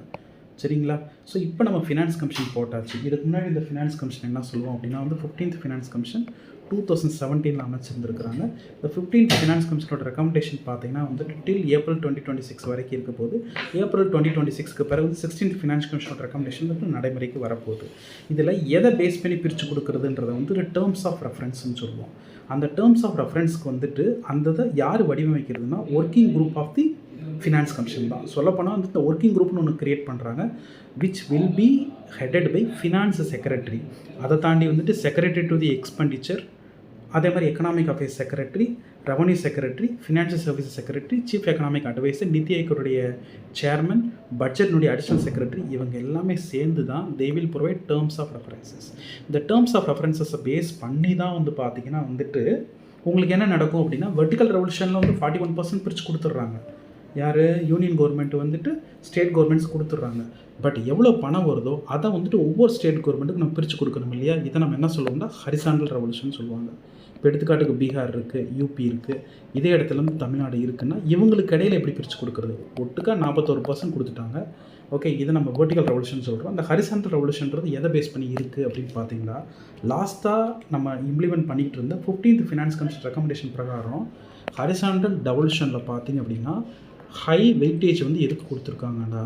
சரிங்களா? ஸோ இப்போ நம்ம ஃபினான்ஸ் கமிஷன் போட்டாச்சு. இதுக்கு முன்னாடி இந்த ஃபினான்ஸ் கமிஷன் என்ன சொல்லுவோம் அப்படின்னா வந்து 15th ஃபினான்ஸ் கமிஷன் 2017 அமைச்சிருந்துருக்குறாங்க. இந்த 15th ஃபினான்ஸ் கமிஷனோட ரெக்கமெண்டேஷன் பார்த்தீங்கன்னா வந்துட்டு டில் April 2026 வரைக்கும் இருக்க போது. April 2026க்கு பிறகு 16th ஃபினான்ஸ் கமிஷனோட ரெக்கமெண்டேஷன் வந்து நடைமுறைக்கு வரப்போகுது. இதில் எதை பேஸ் பண்ணி பிரித்து கொடுக்குறதுன்றதை வந்து டேர்ம்ஸ் ஆஃப் ரெஃபரன்ஸ்னு சொல்லுவோம். அந்த டேர்ம்ஸ் ஆஃப் ரெஃபரன்ஸ்க்கு வந்துட்டு அந்த இதை யார் வடிவமைக்கிறதுனா working group of the finance commission தான். சொல்லப்போனால் வந்து இந்த ஒர்க்கிங் குரூப்னு ஒன்று க்ரியேட் பண்ணுறாங்க which will be headed by finance secretary. அதை தாண்டி வந்துட்டு செக்ரட்டரி டு தி எக்ஸ்பெண்டிச்சர், அதே மாதிரி economic affairs secretary, revenue secretary, financial services secretary, chief economic advisor, Niti ஆயோக்குடைய சேர்மன், பட்ஜெட்னுடைய அடிஷனல் செக்ரட்டரி, இவங்க எல்லாமே சேர்ந்து தான் they will provide terms of references. இந்த டேர்ம்ஸ் ஆஃப் ரெஃபரன்சஸை பேஸ் பண்ணி தான் வந்து பார்த்திங்கன்னா வந்துட்டு உங்களுக்கு என்ன நடக்கும் அப்படின்னா, வெர்டிக்கல் ரெவல்யூஷனில் வந்து 41% பிரித்து கொடுத்துட்றாங்க. யார்? யூனியன் கவர்மெண்ட் வந்துட்டு ஸ்டேட் கவர்மெண்ட்ஸ் கொடுத்துட்றாங்க. பட் எவ்வளோ பணம் வருதோ அதை வந்துட்டு ஒவ்வொரு ஸ்டேட் கவர்மெண்ட்டுக்கு நம்ம பிரித்து கொடுக்கணும் இல்லையா? இதை நம்ம என்ன சொல்லுவோம்னா ஹரிசாண்டல் ரெவல்யூஷன் சொல்லுவாங்க. இப்போ எடுத்துக்காட்டுக்கு பீகார் இருக்குது, யூபி இருக்குது, இதே இடத்துல வந்து தமிழ்நாடு இருக்குன்னா இவங்களுக்கு இடையில எப்படி பிரித்து கொடுக்குறது? ஒட்டுக்கா 41% கொடுத்துட்டாங்க. ஓகே, இதை நம்ம வெர்டிக்கல் ரெவல்யூஷன் சொல்கிறோம். அந்த ஹரிசாண்டல் ரெவல்யூஷன்றது எதை பேஸ் பண்ணி இருக்குது அப்படின்னு பார்த்தீங்கன்னா, லாஸ்ட்டாக நம்ம இம்ப்ளிமெண்ட் பண்ணிக்கிட்டு இருந்த 15th ஃபினான்ஸ் கமிஷன் ரெக்கமெண்டேஷன் பிரகாரம் ஹரிசாண்டல் ரெவல்யூஷனில் பார்த்தீங்க அப்படின்னா ஹை வெயிட்டேஜ் வந்து எதுக்கு கொடுத்துருக்காங்கன்னா,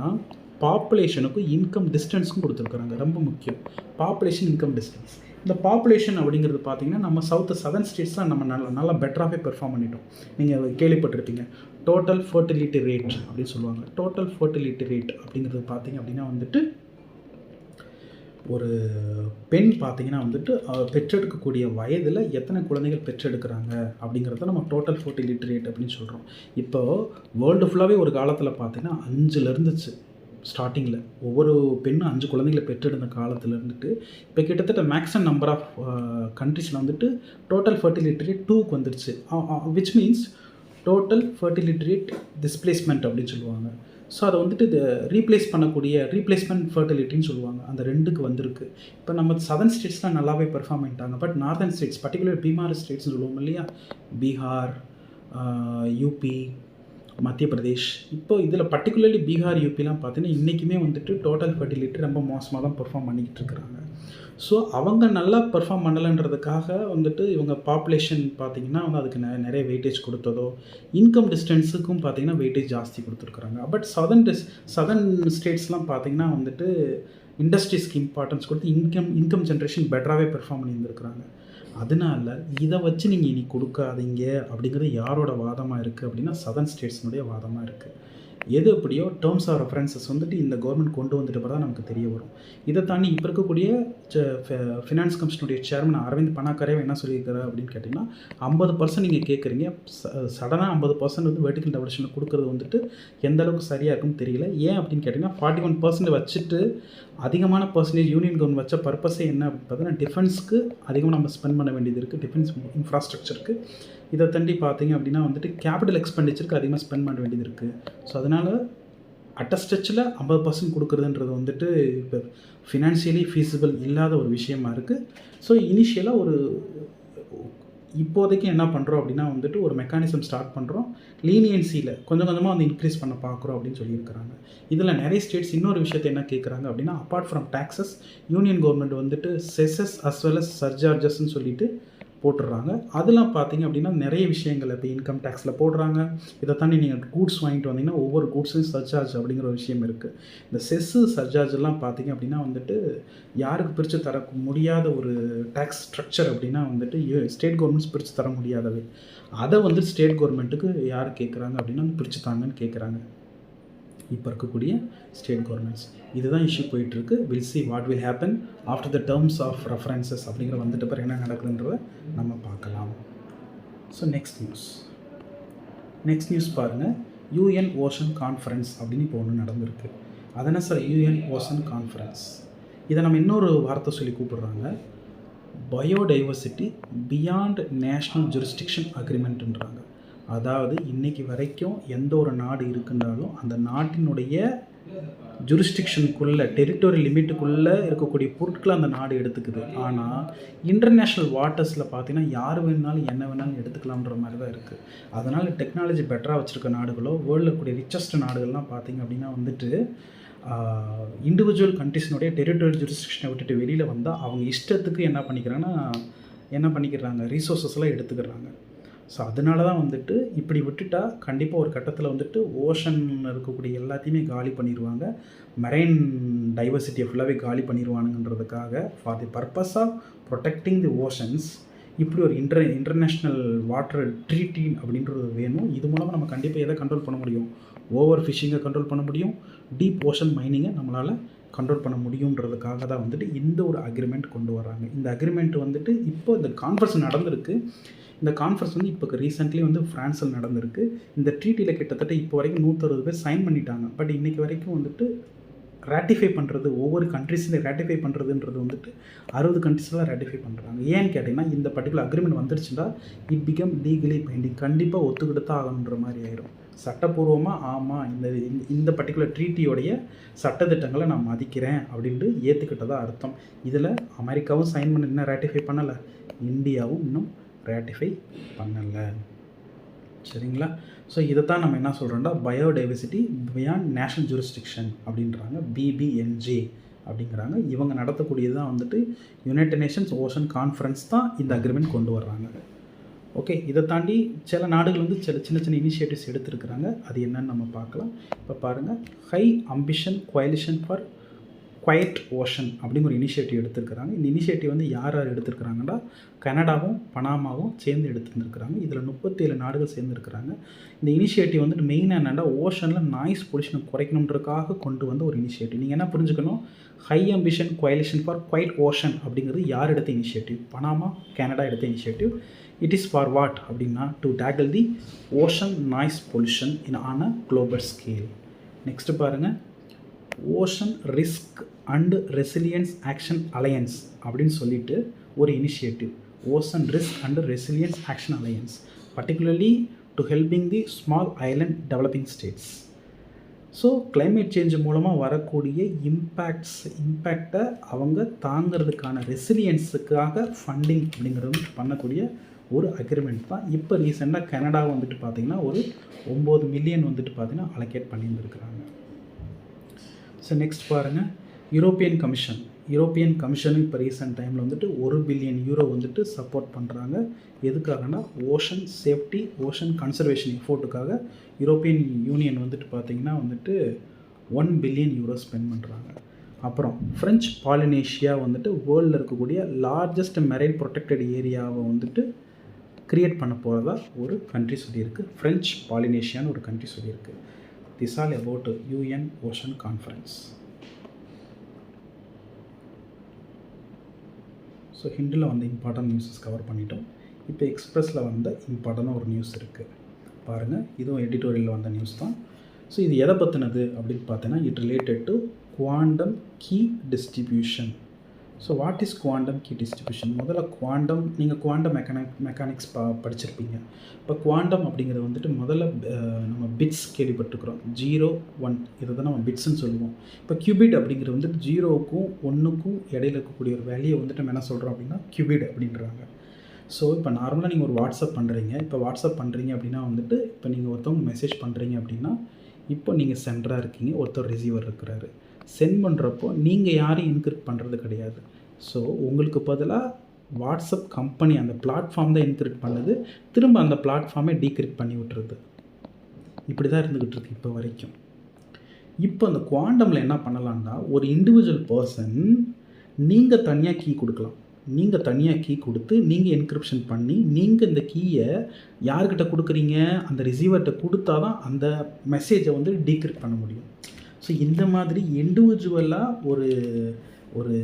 பாப்புலேஷனுக்கும் இன்கம் டிஸ்டன்ஸுக்கும் கொடுத்துருக்குறாங்க. ரொம்ப முக்கியம், பாப்புலேஷன் இன்கம் டிஸ்டன்ஸ். இந்த பாப்புலேஷன் அப்படிங்கிறது பார்த்தீங்கன்னா நம்ம சதர்ன் ஸ்டேட்ஸ் தான் நம்ம நல்லா பெட்டராகவே பெர்ஃபார்ம் பண்ணிட்டோம். நீங்கள் கேள்விப்பட்டிருப்பீங்க டோட்டல் ஃபர்டிலிட்டி ரேட் அப்படின்னு சொல்லுவாங்க. டோட்டல் ஃபர்டிலிட்டி ரேட் அப்படிங்கிறது பார்த்தீங்க அப்படின்னா வந்துட்டு ஒரு பெண் பார்த்திங்கன்னா வந்துட்டு பெற்றெடுக்கக்கூடிய வயதில் எத்தனை குழந்தைகள் பெற்றெடுக்கிறாங்க அப்படிங்கிறத நம்ம டோட்டல் ஃபர்டிலிட்டி ரேட் அப்படின்னு சொல்கிறோம். இப்போது வேர்ல்டு ஃபுல்லாகவே ஒரு காலத்தில் பார்த்திங்கன்னா 5 இருந்துச்சு. ஸ்டார்டிங்கில் ஒவ்வொரு பெண்ணும் 5 குழந்தைகளை பெற்றெடுத்த காலத்தில் இருந்துட்டு இப்போ கிட்டத்தட்ட மேக்ஸிமம் நம்பர் ஆஃப் கண்ட்ரீஸில் வந்துட்டு டோட்டல் ஃபர்டிலிட்டி ரேட் 2க்கு வந்துடுச்சு. Which means total fertility rate displacement அப்படின்னு சொல்லுவாங்க. ஸோ அதை வந்துட்டு இதை ரீப்ளேஸ்மெண்ட் ஃபர்டிலிட்டின்னு சொல்லுவாங்க. அந்த 2க்கு வந்திருக்கு. இப்போ நம்ம சதர்ன் ஸ்டேட்ஸ்லாம் நல்லாவே பெர்ஃபார்ம் பண்ணிட்டாங்க. பட் நார்தர்ன் ஸ்டேட்ஸ், பர்டிகுலர் பீமார் ஸ்டேட்ஸ்னு சொல்லுவோம் இல்லையா, பீகார், யூபி, மத்திய பிரதேஷ், இப்போ இதில் பர்டிகுலர்லி பீகார், யூபிலாம் பார்த்தீங்கன்னா இன்றைக்குமே வந்துட்டு டோட்டல் ஃபர்டிலிட்டி ரொம்ப மோசமாக தான் பெர்ஃபார்ம் பண்ணிக்கிட்டு இருக்கிறாங்க. ஸோ அவங்க நல்லா பெர்ஃபார்ம் பண்ணலைன்றதுக்காக வந்துட்டு இவங்க பாப்புலேஷன் பார்த்திங்கன்னா வந்து அதுக்கு நிறைய வெயிட்டேஜ் கொடுத்ததோ, இன்கம் டிஸ்டன்ஸுக்கும் பார்த்திங்கன்னா வெயிட்டேஜ் ஜாஸ்தி கொடுத்துருக்குறாங்க. பட் சதர்ன் ஸ்டேட்ஸ்லாம் பார்த்திங்கன்னா வந்துட்டு இண்டஸ்ட்ரீஸ்க்கு இம்பார்ட்டன்ஸ் கொடுத்து இன்கம் ஜென்ரேஷன் பெட்டராகவே பெர்ஃபார்ம் பண்ணியிருந்துருக்குறாங்க. அதனால் இதை வச்சு நீங்கள் இனி கொடுக்காதீங்க அப்படிங்கிறது யாரோட வாதமாக இருக்குது அப்படின்னா சதர்ன் ஸ்டேட்ஸ்னுடைய வாதமாக இருக்குது. எது எப்படியோ டேர்ம்ஸ் ஆஃப் ரெஃபரன்சஸ் வந்துட்டு இந்த கவர்மெண்ட் கொண்டு வந்துட்டு தான் நமக்கு தெரிய வரும். இதை தாண்டி இப்போ இருக்கக்கூடிய ஃபினான்ஸ் கமிஷனுடைய சேர்மன் அரவிந்த் பனாகரே என்ன சொல்லியிருக்காரு அப்படின்னு கேட்டிங்கன்னா, 50% நீங்கள் கேட்குறீங்க, சடனாக 50% வந்து வெர்டிக்கல் ரெவல்யூஷனில் கொடுக்குறது வந்துட்டு எந்த அளவுக்கு சரியாக இருக்குன்னு தெரியல. ஏன் அப்படின்னு கேட்டிங்கன்னா 41% வச்சுட்டு அதிகமான பர்சன்டேஜ் யூனியன் கவர்மெண்ட் வச்ச பர்பஸே என்ன அப்படின்னு பார்த்தீங்கன்னா டிஃபென்ஸ்க்கு அதிகமாக நம்ம ஸ்பெண்ட் பண்ண வேண்டியது இருக்குது, டிஃபென்ஸ் இன்ஃப்ராஸ்ட்ரக்சருக்கு. இதை தாண்டி பார்த்தீங்க அப்படின்னா வந்துட்டு கேபிட்டல் எக்ஸ்பெண்டிச்சருக்கு அதிகமாக ஸ்பெண்ட் பண்ண வேண்டியது இருக்குது. ஸோ அதனால் அட்டஸ்டச்சில் 50% கொடுக்குறதுன்றது வந்துட்டு இப்போ ஃபினான்ஷியலி ஃபீஸிபிள் இல்லாத ஒரு விஷயமா இருக்குது. ஸோ இனிஷியலாக இப்போதைக்கு என்ன பண்ணுறோம் அப்படின்னா வந்துட்டு ஒரு மெக்கானிசம் ஸ்டார்ட் பண்ணுறோம், லீனியன்சியில் கொஞ்சம் கொஞ்சமாக வந்து இன்க்ரீஸ் பண்ண பார்க்குறோம் அப்படின்னு சொல்லியிருக்கிறாங்க. இதில் நிறைய ஸ்டேட்ஸ் இன்னொரு விஷயத்தை என்ன கேட்குறாங்க அப்படின்னா, apart from taxes union government வந்துட்டு செஸஸ் அஸ் வெல் அஸ் சர்சார்ஜஸ்ன்னு சொல்லிட்டு போட்டுடுறாங்க. அதெல்லாம் பார்த்தீங்க அப்படின்னா நிறைய விஷயங்கள் இப்போ இன்கம் டேக்ஸில் போடுறாங்க. இதை தாண்டி நீங்கள் கூட்ஸ் வாங்கிட்டு வந்தீங்கன்னா ஒவ்வொரு கூட்ஸும் சர்சார்ஜ் அப்படிங்கிற ஒரு விஷயம் இருக்குது. இந்த செஸ்ஸு சர்சார்ஜெல்லாம் பார்த்தீங்க அப்படின்னா வந்துட்டு யாருக்கு பிரித்து தர முடியாத ஒரு டேக்ஸ் ஸ்ட்ரக்சர் அப்படின்னா வந்துட்டு ஸ்டேட் கவர்மெண்ட்ஸ் பிரித்து தர முடியாதவை. அதை வந்து ஸ்டேட் கவர்மெண்ட்டுக்கு யார் கேட்குறாங்க அப்படின்னா பிரித்து தாங்கன்னு கேட்குறாங்க இப்போ இருக்கக்கூடிய ஸ்டேட் கவர்மெண்ட்ஸ். இதுதான் இஷ்யூ போயிட்டுருக்கு. Will see what will happen after the terms of references அப்படிங்கிற வந்துட்டு பிறகு என்ன நடக்குதுன்றதை நம்ம பார்க்கலாம். ஸோ நெக்ஸ்ட் நியூஸ் பாருங்கள். யூஎன் ஓஷன் கான்ஃபரன்ஸ் அப்படின்னு இப்போ ஒன்று நடந்திருக்கு. அதனால் சார் யூஎன் ஓஷன் கான்ஃபரன்ஸ், இதை நம்ம இன்னொரு வார்த்தை சொல்லி கூப்பிடுறாங்க, பயோடைவர்சிட்டி பியாண்ட் நேஷ்னல் ஜூரிஸ்டிக்ஷன் அக்ரிமெண்ட்டுன்றாங்க. அதாவது இன்றைக்கி வரைக்கும் எந்த ஒரு நாடு இருக்குன்னாலும் அந்த நாட்டினுடைய ஜூரிஸ்டிக்ஷனுக்குள்ளே டெரிட்டோரி லிமிட்டுக்குள்ளே இருக்கக்கூடிய பொருட்களை அந்த நாடு எடுத்துக்குது. ஆனால் இன்டர்நேஷ்னல் வாட்டர்ஸில் பார்த்தீங்கன்னா யார் வேணாலும் என்ன வேணாலும் எடுத்துக்கலாம்ன்ற மாதிரி தான் இருக்குது. அதனால் டெக்னாலஜி பெட்டராக வச்சுருக்க நாடுகளோ வேர்ல்டில் இருக்கக்கூடிய ரிச்சஸ்ட் நாடுகள்லாம் பார்த்திங்க அப்படின்னா வந்துட்டு இண்டிவிஜுவல் கண்ட்ரிஸினுடைய டெரிட்டோரியல் ஜூரிஸ்டிக்ஷனை விட்டுட்டு வெளியில் வந்தால் அவங்க இஷ்டத்துக்கு என்ன பண்ணிக்கிறாங்க, ரிசோர்ஸஸ்லாம் எடுத்துக்கிறாங்க. ஸோ அதனால தான் வந்துட்டு இப்படி விட்டுட்டால் கண்டிப்பாக ஒரு கட்டத்தில் வந்துட்டு ஓஷன் இருக்கக்கூடிய எல்லாத்தையுமே காலி பண்ணிடுவாங்க, மெரைன் டைவர்சிட்டியை ஃபுல்லாகவே காலி பண்ணிடுவானுங்கன்றதுக்காக for the purpose of protecting the oceans இப்படி ஒரு இன்டர்நேஷ்னல் வாட்டர் ட்ரீட்டி அப்படின்றது வேணும். இது மூலமாக நம்ம கண்டிப்பாக எதை கண்ட்ரோல் பண்ண முடியும்? ஓவர் ஃபிஷிங்கை கண்ட்ரோல் பண்ண முடியும், டீப் ஓஷன் மைனிங்கை நம்மளால் கண்ட்ரோல் பண்ண முடியுன்றதுக்காக தான் வந்துட்டு இந்த ஒரு அக்ரிமெண்ட் கொண்டு வராங்க. இந்த அக்ரிமெண்ட் வந்துட்டு இப்போ இந்த கான்ஃபரன்ஸ் நடந்திருக்கு. இந்த கான்ஃபரன்ஸ் வந்து இப்போ ரீசெண்ட்லி வந்து ஃப்ரான்ஸில் நடந்திருக்கு. இந்த ட்ரீட்டியில் கிட்டத்தட்ட இப்போ வரைக்கும் 160 பேர் சைன் பண்ணிட்டாங்க. பட் இன்றைக்கி வரைக்கும் வந்துட்டு ரேட்டிஃபை பண்ணுறது, ஒவ்வொரு கண்ட்ரிஸ்லையும் ரேட்டிஃபை பண்ணுறதுன்றது வந்துட்டு 60 கண்ட்ரிஸில் ரேட்டிஃபை பண்ணுறாங்க. ஏன்னு கேட்டிங்கன்னா, இந்த பர்டிகுலர் அக்ரிமெண்ட் வந்துருச்சுன்னா இட் பிகம் லீகலி பைண்டிங். கண்டிப்பாக ஒத்துக்கிட்டு தான் ஆகணுன்ற மாதிரி ஆயிரும். சட்டப்பூர்வமாக ஆமாம் இந்த பர்டிகுலர் ட்ரீட்டியோடைய சட்டத்திட்டங்களை நான் மதிக்கிறேன் அப்படின்ட்டு ஏற்றுக்கிட்டதா அர்த்தம். இதில் அமெரிக்காவும் சைன் பண்ண இன்னும் ரேட்டிஃபை பண்ணலை, இந்தியாவும் இன்னும் ரேட்டிஃபை பண்ணலை. சரிங்களா? ஸோ இதை தான் நம்ம என்ன சொல்கிறோம்னா பயோடைவர்சிட்டி பியாண்ட் நேஷனல் ஜூரிஸ்டிக்ஷன் அப்படின்றாங்க, BBNJ அப்படிங்கிறாங்க. இவங்க நடத்தக்கூடியது தான் வந்துட்டு யுனைடெட் நேஷன்ஸ் ஓஷன் கான்ஃபரன்ஸ் தான் இந்த அக்ரிமெண்ட் கொண்டு வர்றாங்க. ஓகே, இதை தாண்டி சில நாடுகள் வந்து சின்ன சின்ன இனிஷியேட்டிவ்ஸ் எடுத்துருக்குறாங்க. அது என்னன்னு நம்ம பார்க்கலாம். இப்போ பாருங்கள், high ambition coalition for quiet ocean அப்படிங்கிற ஒரு இனிஷியேட்டிவ் எடுத்துருக்குறாங்க. இந்த இனிஷியேட்டிவ் வந்து யார் எடுத்துருக்குறாங்கன்னா கனடாவும் பனாமாவும் சேர்ந்து எடுத்துருந்துருக்குறாங்க. இதில் 37 நாடுகள் சேர்ந்துருக்குறாங்க. இந்த இனிஷியேட்டிவ் வந்துட்டு மெயினாக என்னென்னா ஓஷனில் நாய்ஸ் பொல்யூஷனை குறைக்கணுன்றதுக்காக கொண்டு வந்த ஒரு இனிஷியேட்டிவ். நீங்கள் என்ன புரிஞ்சுக்கணும், high ambition coalition for quiet ocean அப்படிங்கிறது யார் எடுத்த இனிஷியேட்டிவ்? பனாமா, கனடா எடுத்த initiative. It is for what அப்படின்னா to tackle the ocean noise pollution on a global scale. Next பாருங்கள், ocean risk and resilience action alliance அப்படின்னு சொல்லிட்டு ஒரு initiative, ocean risk and resilience action alliance, particularly to helping the small island developing states. So climate change மூலமாக வரக்கூடிய இம்பேக்டை அவங்க தாங்கிறதுக்கான ரெசிலியன்ஸுக்காக funding அப்படிங்கிறது பண்ணக்கூடிய ஒரு அக்ரிமெண்ட் தான். இப்போ ரீசெண்டாக கனடா வந்துட்டு பார்த்திங்கன்னா ஒரு 9 மில்லியன் வந்துட்டு பார்த்திங்கன்னா அலோகேட் பண்ணியிருந்துருக்குறாங்க. ஸோ நெக்ஸ்ட் பாருங்கள், யூரோப்பியன் கமிஷன் இப்போ ரீசெண்ட் டைமில் வந்துட்டு 1 பில்லியன் யூரோ வந்துட்டு சப்போர்ட் பண்ணுறாங்க. எதுக்காகனா ஓஷன் சேஃப்டி, ஓஷன் கன்சர்வேஷன் எஃபோர்ட்டுக்காக யூரோப்பியன் யூனியன் வந்துட்டு பார்த்திங்கன்னா வந்துட்டு 1 பில்லியன் யூரோ ஸ்பெண்ட் பண்ணுறாங்க. அப்புறம் ஃப்ரெஞ்ச் பாலினேஷியா வந்துட்டு வேர்ல்டில் இருக்கக்கூடிய லார்ஜஸ்ட் மெரைன் ப்ரொடெக்டட் ஏரியாவை வந்துட்டு க்ரியேட் பண்ண போகிறதா ஒரு கண்ட்ரி சொல்லியிருக்கு. ஃப்ரெஞ்ச் பாலினேஷியான்னு ஒரு கண்ட்ரி சொல்லியிருக்கு. This all about UN Ocean Conference. So ஹிண்டில் வந்து இம்பார்ட்டன்ட் நியூஸஸ் கவர் பண்ணிட்டோம். இப்போ எக்ஸ்பிரஸில் வந்த இம்பார்ட்டண்டாக ஒரு நியூஸ் இருக்குது பாருங்கள். இதுவும் எடிட்டோரியலில் வந்த நியூஸ் தான். ஸோ இது எதை பற்றினது அப்படின்னு பார்த்தீங்கன்னா, it related to quantum key distribution. So what is quantum key distribution? முதல்ல குவாண்டம், நீங்கள் குவாண்டம் மெக்கானிக்ஸ் படிச்சிருப்பீங்க. இப்போ குவாண்டம் அப்படிங்கிறது வந்துட்டு முதல்ல நம்ம பிட்ஸ் கேள்விப்பட்டிருக்கிறோம், 0, 1 இதை தான் நம்ம பிட்ஸ்ன்னு சொல்லுவோம். இப்போ கியூபிட் அப்படிங்கிறது வந்துட்டு 0க்கும் 1க்கும் இடையில இருக்கக்கூடிய ஒரு வேல்யூ வந்துட்டு நம்ம என்ன சொல்கிறோம் அப்படின்னா கியூபிட் அப்படின்றாங்க. ஸோ இப்போ நார்மலாக நீங்கள் ஒரு வாட்ஸ்அப் பண்ணுறீங்க. இப்போ வாட்ஸ்அப் பண்ணுறீங்க அப்படின்னா வந்துட்டு இப்போ நீங்கள் ஒருத்தவங்க மெசேஜ் பண்ணுறீங்க அப்படின்னா இப்போ நீங்கள் சென்டராக இருக்கீங்க, ஒருத்தர் ரிசீவர் இருக்கிறாரு. சென்ட் பண்ணுறப்போ நீங்கள் யாரையும் என்கிரிப்ட் பண்ணுறது கிடையாது. ஸோ உங்களுக்கு பதிலாக வாட்ஸ்அப் கம்பெனி அந்த பிளாட்ஃபார்ம் தான் என்கிரிப்ட் பண்ணுது, திரும்ப அந்த பிளாட்ஃபார்மை டீக்ரிப்ட் பண்ணி விட்டுருது. இப்படி தான் இருந்துக்கிட்டு இருக்கு இப்போ வரைக்கும். இப்போ அந்த குவாண்டமில் என்ன பண்ணலான்னா, ஒரு இண்டிவிஜுவல் பர்சன் நீங்கள் தனியாக கீ கொடுக்கலாம். நீங்கள் தனியாக கீ கொடுத்து நீங்கள் என்கிரிப்ஷன் பண்ணி நீங்கள் இந்த கீயை யார்கிட்ட கொடுக்குறீங்க, அந்த ரிசீவர்கிட்ட கொடுத்தா தான் அந்த மெசேஜை வந்து டீக்ரிப்ட் பண்ண முடியும். ஸோ இந்த மாதிரி இண்டிவிஜுவலாக ஒரு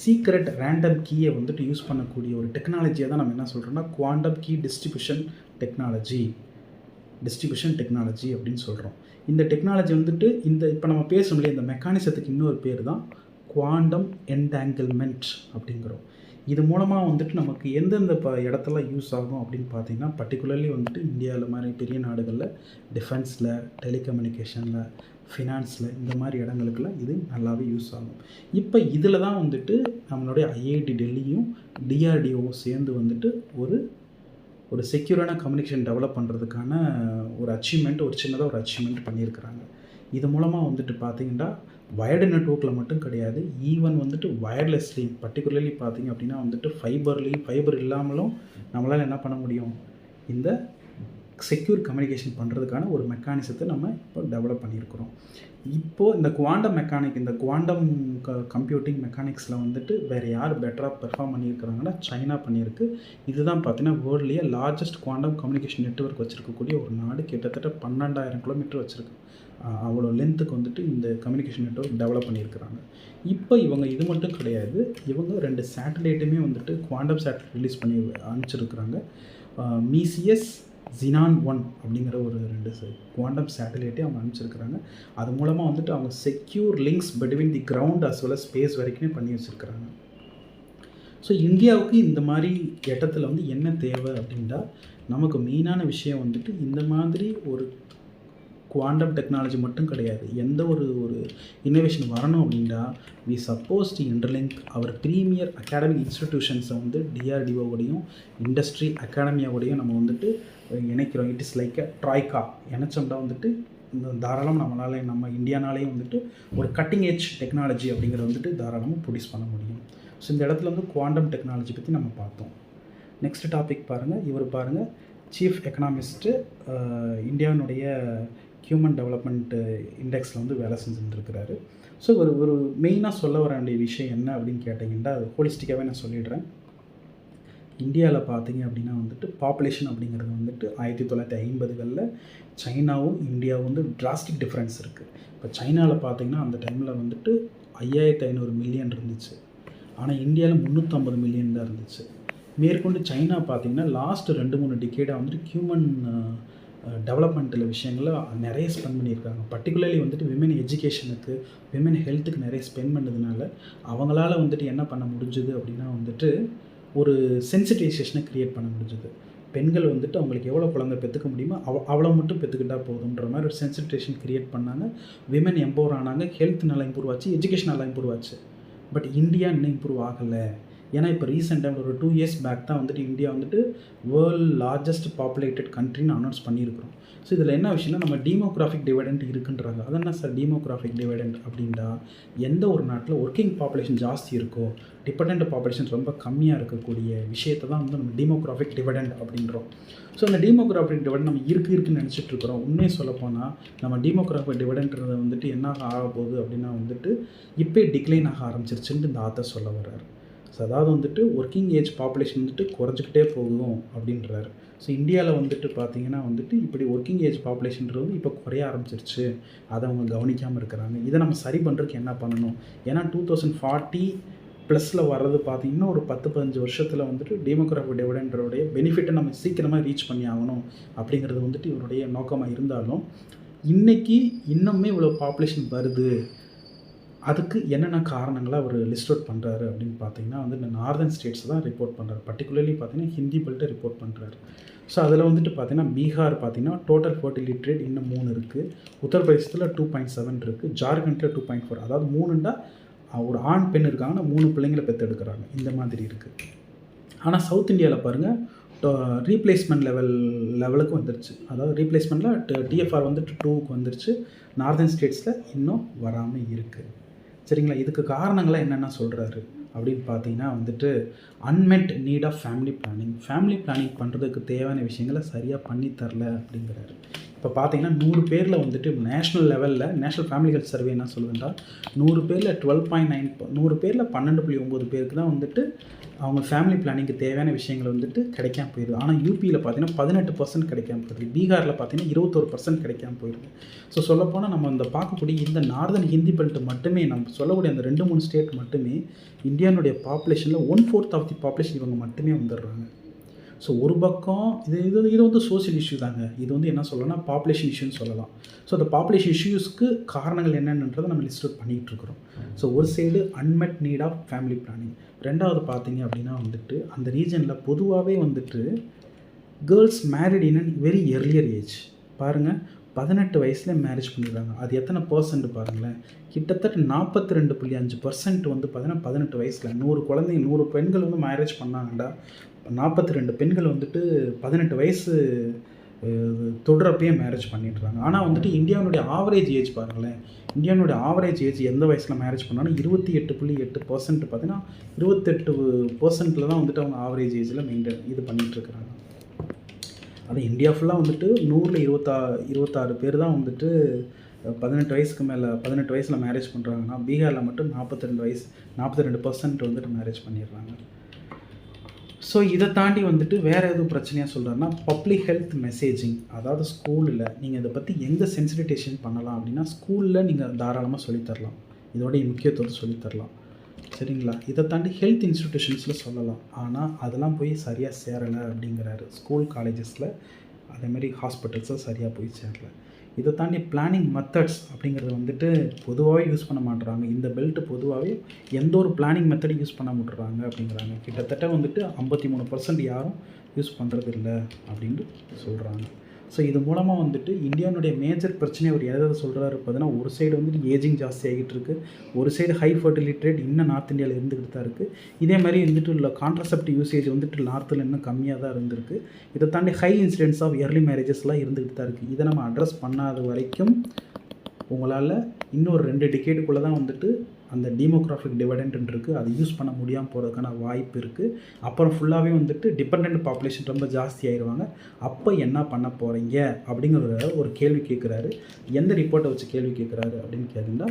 சீக்ரெட் ரேண்டம் கீயை வந்துட்டு யூஸ் பண்ணக்கூடிய ஒரு டெக்னாலஜியை தான் நம்ம என்ன சொல்கிறோம்னா குவாண்டம் கீ டிஸ்ட்ரிபியூஷன் டெக்னாலஜி அப்படின்னு சொல்கிறோம். இந்த டெக்னாலஜி வந்துட்டு இப்போ நம்ம பேசணும்லையே இந்த மெக்கானிசத்துக்கு இன்னொரு பேர் தான் குவாண்டம் என்டாங்கிள்மெண்ட் அப்படிங்கிறோம். இது மூலமாக வந்துட்டு நமக்கு எந்தெந்த இடத்துல யூஸ் ஆகும் அப்படின்னு பார்த்தீங்கன்னா, பர்டிகுலர்லி வந்துட்டு இந்தியாவில் மாதிரி பெரிய நாடுகளில் டிஃபென்ஸில், டெலிகம்யூனிகேஷனில், ஃபினான்ஸில், இந்த மாதிரி இடங்களுக்குலாம் இது நல்லாவே யூஸ் ஆகும். இப்போ இதில் தான் வந்துட்டு நம்மளுடைய IIT டெல்லியும் DRDOவும் சேர்ந்து வந்துட்டு ஒரு செக்யூரான கம்யூனிகேஷன் டெவலப் பண்ணுறதுக்கான ஒரு சின்னதாக ஒரு அச்சீவ்மெண்ட் பண்ணியிருக்கிறாங்க. இது மூலமாக வந்துட்டு பார்த்திங்கன்னா வயர்டு நெட்வொர்க்கில் மட்டும் கிடையாது, ஈவன் வந்துட்டு வயர்லெஸ்லேயும், பர்டிகுலர்லி பார்த்திங்க அப்படின்னா வந்துட்டு ஃபைபர் இல்லாமலும் நம்மளால் என்ன பண்ண முடியும், இந்த செக்யூர் கம்யூனிகேஷன் பண்ணுறதுக்கான ஒரு மெக்கானிசத்தை நம்ம இப்போ டெவலப் பண்ணியிருக்கிறோம். இப்போது இந்த குவாண்டம் மெக்கானிக், இந்த குவாண்டம் கம்ப்யூட்டிங் மெக்கானிக்ஸில் வந்துட்டு வேறு யார் பெட்டராக பெர்ஃபார்ம் பண்ணியிருக்கிறாங்கன்னா சைனா பண்ணியிருக்கு. இதுதான் பார்த்தீங்கன்னா வேர்ல்ட்லேயே லார்ஜஸ்ட் குவாண்டம் கம்யூனிகேஷன் நெட்வொர்க் வச்சுருக்கக்கூடிய ஒரு நாடு. கிட்டத்தட்ட 12,000 கிலோமீட்டர் வச்சுருக்கு. அவ்வளோ லென்த்துக்கு வந்துட்டு இந்த கம்யூனிகேஷன் நெட்வொர்க் டெவலப் பண்ணியிருக்கிறாங்க. இப்போ இவங்க இது மட்டும் கிடையாது, இவங்க 2 சேட்டலைட்டுமே வந்துட்டு குவாண்டம் சேட்டலைட் ரிலீஸ் பண்ணி அனுப்பிச்சிருக்கிறாங்க. மீசியஸ் ஜினான் 1 அப்படிங்கிற ஒரு 2 குவாண்டம் சேட்டலைட்டே அவங்க அனுப்பிச்சிருக்கிறாங்க. அது மூலமாக வந்துட்டு அவங்க secure links between the ground as well as space வரைக்குமே பண்ணி வச்சுருக்கிறாங்க. ஸோ இந்தியாவுக்கு இந்த மாதிரி இடத்துல வந்து என்ன தேவை அப்படின்னா, நமக்கு மெயினான விஷயம் வந்துட்டு இந்த மாதிரி ஒரு குவாண்டம் டெக்னாலஜி மட்டும் கிடையாது, எந்த ஒரு இன்னோவேஷன் வரணும் அப்படின்னா we suppose to interlink our premier academic இன்ஸ்டிடியூஷன்ஸை வந்து டிஆர்டிஓவோடையும் இண்டஸ்ட்ரி அகாடமியோடையும் நம்ம வந்துட்டு இணைக்கிறோம். It is like a troika இணைச்சோம்னா வந்துட்டு தாராளம் நம்ம இந்தியானாலேயும் வந்துட்டு ஒரு கட்டிங் ஏஜ் டெக்னாலஜி அப்படிங்கிறத வந்துட்டு தாராளமாக ப்ரொடியூஸ் பண்ண முடியும். ஸோ இந்த இடத்துல வந்து குவாண்டம் டெக்னாலஜி பற்றி நம்ம பார்த்தோம். நெக்ஸ்ட் டாபிக் பாருங்கள். இவர் பாருங்கள், சீஃப் எக்கனாமிஸ்ட்டு, இந்தியாவினுடைய ஹியூமன் டெவலப்மெண்ட் இண்டெக்ஸில் வந்து வேலை செஞ்சுருக்கிறாரு. ஸோ ஒரு மெயினாக சொல்ல வர வேண்டிய விஷயம் என்ன அப்படின்னு கேட்டிங்கன்னா, அது ஹோலிஸ்டிக்காகவே நான் சொல்லிடுறேன். இந்தியாவில் பார்த்தீங்க அப்படின்னா வந்துட்டு பாப்புலேஷன் அப்படிங்கிறது வந்துட்டு 1950களில் சைனாவும் இந்தியாவும் வந்து டிராஸ்டிக் டிஃப்ரென்ஸ் இருக்குது. இப்போ சைனாவில் பார்த்தீங்கன்னா அந்த டைமில் வந்துட்டு 5500 மில்லியன் இருந்துச்சு. ஆனால் இந்தியாவில் 350 மில்லியன் தான் இருந்துச்சு. மேற்கொண்டு சைனா பார்த்திங்கன்னா லாஸ்ட் 2-3 டிகேடாக வந்துட்டு ஹியூமன் டெவலப்மெண்ட்டில் விஷயங்களை நிறைய ஸ்பெண்ட் பண்ணியிருக்காங்க. பர்டிகுலர்லி வந்துட்டு விமன் எஜுகேஷனுக்கு, விமன் ஹெல்த்துக்கு நிறைய ஸ்பெண்ட் பண்ணதுனால அவங்களால வந்துட்டு என்ன பண்ண முடிஞ்சுது அப்படின்னா வந்துட்டு ஒரு சென்சிட்டைசேஷனை க்ரியேட் பண்ண முடிஞ்சுது. பெண்கள் வந்துட்டு அவங்களுக்கு எவ்வளோ குழந்தை பெற்றுக்க முடியுமோ அவ்வளோ மட்டும் பெற்றுக்கிட்டால் போதுன்ற மாதிரி ஒரு சென்சிட்டைசேஷன் க்ரியேட் பண்ணாங்க. விமன் எம்பவர் ஆனாங்க. ஹெல்த் நல்லா இம்ப்ரூவ் ஆச்சு, எஜுகேஷன் நல்லா இம்ப்ரூவ் ஆச்சு. பட் இந்தியா இன்னும் இம்ப்ரூவ் ஆகலை. ஏன்னா இப்போ ரீசெண்ட் டைமில் ஒரு 2 இயர்ஸ் பேக் தான் வந்துட்டு இந்தியா வந்துட்டு வேர்ல்ட் லார்ஜஸ்ட் பாப்புலேட்டட் கண்ட்ரின்னு அனௌன்ஸ் பண்ணியிருக்கிறோம். ஸோ இதில் என்ன விஷயம்னா, நம்ம டீமோக்ராஃபிக் டிவைடண்ட் இருக்குன்றாங்க. அது என்ன சார் டீமோக்ராஃபிக் டிவைடண்ட் அப்படின்னா, எந்த ஒரு நாட்டில் ஒர்க்கிங் பாப்புலேஷன் ஜாஸ்தி இருக்கோ, டிபெண்டன்ட் பாப்புலேஷன் ரொம்ப கம்மியாக இருக்கக்கூடிய விஷயத்தை தான் வந்து நம்ம டீமோக்ராஃபிக் டிவைடண்ட் அப்படின்றோம். ஸோ அந்த டீமோக்ராஃபிக் டிவைடண்ட் நம்ம இருக்குன்னு நினச்சிட்டு இருக்கிறோம். உண்மையை சொல்லப்போனால் நம்ம டீமோக்ராஃபிக் டிவைடன்றது வந்துட்டு என்ன ஆக போகுது அப்படின்னா வந்துட்டு இப்போ டிக்ளைன் ஆக ஆரம்பிச்சிருச்சுன்னு இந்த ஆத்தர் சொல்ல வர்றாரு. ஸோ அதாவது வந்துட்டு ஒர்க்கிங் ஏஜ் பாப்புலேஷன் வந்துட்டு குறைஞ்சிக்கிட்டே போகும் அப்படின்றாரு. ஸோ இந்தியாவில் வந்துட்டு பார்த்திங்கன்னா வந்துட்டு இப்படி ஒர்க்கிங் ஏஜ் பாப்புலேஷன்றது இப்போ குறைய ஆரம்பிச்சிருச்சு. அதை அவங்க கவனிக்காமல் இருக்கிறாங்க. இதை நம்ம சரி பண்ணுறதுக்கு என்ன பண்ணணும்? ஏன்னா 2040 ப்ளஸில் வர்றது பார்த்திங்கன்னா ஒரு 10-15 வருஷத்தில் வந்துட்டு டெமோக்ராஃபிக் டிவிடெண்டோடைய பெனிஃபிட்டை நம்ம சீக்கிரமாக ரீச் பண்ணி ஆகணும் அப்படிங்கிறது வந்துட்டு இவருடைய நோக்கமாக இருந்தாலும், இன்றைக்கி இன்னுமே இவ்வளோ பாப்புலேஷன் வருது, அதுக்கு என்னென்ன காரணங்களாக அவர் லிஸ்ட் அவுட் பண்ணுறாரு அப்படின்னு பார்த்தீங்கன்னா வந்து இந்த நார்தர்ன் ஸ்டேட்ஸ் தான் ரிப்போர்ட் பண்ணுறாரு. பர்டிகுலர்லி பார்த்தீங்கன்னா ஹிந்தி பெல்ட்டை ரிப்போர்ட் பண்ணுறாரு. ஸோ அதில் வந்துட்டு பார்த்தீங்கன்னா பீகார் பார்த்தீங்கன்னா டோட்டல் ஃபர்டிலிட்டி ரேட் இன்னும் 3 இருக்குது. உத்தரப்பிரதேசத்தில் 2.7 இருக்குது. ஜார்க்கண்டில் 2.4. அதாவது 3ண்டா ஒரு ஆண் பெண் இருக்காங்கன்னா 3 பிள்ளைங்களை பெற்றெடுக்கிறாங்க. இந்த மாதிரி இருக்குது. ஆனால் சவுத் இந்தியாவில் பாருங்கள் ரீப்ளேஸ்மெண்ட் லெவலுக்கு வந்துருச்சு. அதாவது ரீப்ளேஸ்மெண்ட்டில் டிஎஃப்ஆர் வந்துட்டு 2க்கு வந்துருச்சு. நார்தர்ன் ஸ்டேட்ஸில் இன்னும் வராமல் இருக்குது. சரிங்களா? இதுக்கு காரணங்களாக என்னென்ன சொல்கிறாரு அப்படின்னு பார்த்தீங்கன்னா வந்துட்டு unmet need of family planning பண்ணுறதுக்கு தேவையான விஷயங்களை சரியாக பண்ணித்தரல அப்படிங்கிறாரு. இப்போ பார்த்தீங்கன்னா 100 பேரில் வந்துட்டு நேஷ்னல் லெவலில் நேஷ்னல் ஃபேமிலி ஹெல்த் சர்வே என்ன சொல்லுதுன்றா 100 பேரில் 12.9 100 பேரில் 12.9 பேருக்கு தான் வந்துட்டு அவங்க ஃபேமிலி பிளானிங்க்கு தேவையான விஷயங்கள் வந்துட்டு கிடைக்காம போயிடுது. ஆனால் யூபியில் பார்த்தீங்கன்னா 18% கிடைக்காம போயிடுது. பீகாரில் பார்த்தீங்கன்னா 21% கிடைக்காம போயிடுது. ஸோ சொல்லப்போனால் நம்ம இந்த பார்க்கக்கூடிய இந்த நார்தர்ன் ஹிந்தி பெல்ட் மட்டுமே, நம்ம சொல்லக்கூடிய அந்த 2-3 ஸ்டேட் மட்டுமே இந்தியானுடைய பாப்புலேஷனில் 1/4 ஆஃப் தி பாப்புலேஷன் இவங்க மட்டுமே வந்துடுறாங்க. ஸோ ஒரு பக்கம் இது வந்து சோசியல் இஷ்யூ தாங்க. இது வந்து என்ன சொல்லலாம்னா பாப்புலேஷன் இஷ்யூன்னு சொல்லலாம். ஸோ அந்த பாப்புலேஷன் இஷ்யூஸ்க்கு காரணங்கள் என்னென்னன்றதை நம்ம லிஸ்ட் அவுட் பண்ணிகிட்டு இருக்கிறோம். ஸோ ஒரு side unmet need of family planning, ரெண்டாவது பார்த்தீங்க அப்படின்னா வந்துட்டு அந்த ரீஜனில் பொதுவாகவே வந்துட்டு girls married in an very earlier age. பாருங்கள், 18 வயசுல மேரேஜ் பண்ணிடுறாங்க. அது எத்தனை பர்சன்ட் பாருங்களேன், கிட்டத்தட்ட 42.5% வந்து பார்த்தீங்கன்னா 18 வயசில் 100 பெண்கள் வந்து மேரேஜ் பண்ணாங்கண்டா 42 பெண்கள் வந்துட்டு 18 வயசு தொடுறப்பயே மேரேஜ் பண்ணிடுறாங்க. ஆனால் வந்துட்டு இந்தியாவுடைய ஆவரேஜ் ஏஜ் பாருங்களேன், இந்தியாவுடைய ஆவரேஜ் ஏஜ் எந்த வயசில் மேரேஜ் பண்ணாலும் 28.8% பார்த்தீங்கன்னா 28% தான் வந்துட்டு அவங்க ஆவரேஜ் ஏஜில் இது பண்ணிகிட்ருக்குறாங்க. அது இந்தியா ஃபுல்லாக வந்துட்டு 100ல் 26 பேர் தான் வந்துட்டு 18 வயசுக்கு மேலே 18 வயசில் மேரேஜ் பண்ணுறாங்கன்னா, பீகாரில் மட்டும் 42% வந்துட்டு மேரேஜ் பண்ணிடுறாங்க. ஸோ இதை தாண்டி வந்துட்டு வேறு எதுவும் பிரச்சனையாக சொல்கிறேன்னா, பப்ளிக் ஹெல்த் மெசேஜிங். அதாவது ஸ்கூலில் நீங்கள் இதை பற்றி எங்கே சென்சிடைசேஷன் பண்ணலாம் அப்படின்னா, ஸ்கூலில் நீங்கள் தாராளமாக சொல்லித்தரலாம். இதோடைய முக்கியத்துவத்தை சொல்லித்தரலாம். சரிங்களா? இதை தாண்டி ஹெல்த் இன்ஸ்டிடியூஷன்ஸில் சொல்லலாம். ஆனால் அதெல்லாம் போய் சரியாக சேரலை அப்படிங்கிறாரு. ஸ்கூல் காலேஜஸில் அதேமாதிரி ஹாஸ்பிட்டல்ஸில் சரியாக போய் சேரலை. இதை தாண்டி பிளானிங் மெத்தட்ஸ் அப்படிங்கிறது வந்துட்டு பொதுவாகவே யூஸ் பண்ண மாட்டுறாங்க. இந்த பெல்ட்டு பொதுவாகவே எந்த ஒரு பிளானிங் மெத்தடும் யூஸ் பண்ண மாட்டுறாங்க அப்படிங்கிறாங்க. கிட்டத்தட்ட வந்துட்டு 53% யாரும் யூஸ் பண்ணுறது இல்லை அப்படின்ட்டு சொல்கிறாங்க. ஸோ இது மூலமாக வந்துட்டு இந்தியாவுடைய மேஜர் பிரச்சனை அவர் எதாவது சொல்கிறாரு பார்த்தீங்கன்னா, ஒரு சைடு வந்துட்டு ஏஜிங் ஜாஸ்தி ஆகிட்டு இருக்குது, ஒரு சைடு ஹை ஃபர்டிலிட்டி ரேட் இன்னும் நார்த் இந்தியாவில் இருந்துக்கிட்டு தான் இருக்குது. இதே மாதிரி வந்துட்டு உள்ள கான்ட்ரசெப்டிவ் யூசேஜ் வந்துட்டு நார்த்தில் இன்னும் கம்மியாக தான் இருந்திருக்கு. இதை தாண்டி ஹை இன்சிடென்ஸ் ஆஃப் எர்லி மேரேஜஸ்லாம் இருந்துக்கிட்டு தான் இருக்குது. இதை நம்ம அட்ரஸ் பண்ணாத வரைக்கும் உங்களால் இன்னொரு 2 டிகேடுக்குள்ளே தான் வந்துட்டு அந்த டீமோக்ராஃபிக் டிவிடெண்ட் இருக்குது, அதை யூஸ் பண்ண முடியாமல் போகிறதுக்கான வாய்ப்பு இருக்குது. அப்புறம் ஃபுல்லாகவே வந்துட்டு டிபெண்ட் பாப்புலேஷன் ரொம்ப ஜாஸ்தி ஆயிடுவாங்க. அப்போ என்ன பண்ண போகிறீங்க அப்படிங்கிற ஒரு கேள்வி கேட்குறாரு. எந்த ரிப்போர்ட்டை வச்சு கேள்வி கேட்குறாரு அப்படின்னு கேட்டிங்கன்னா,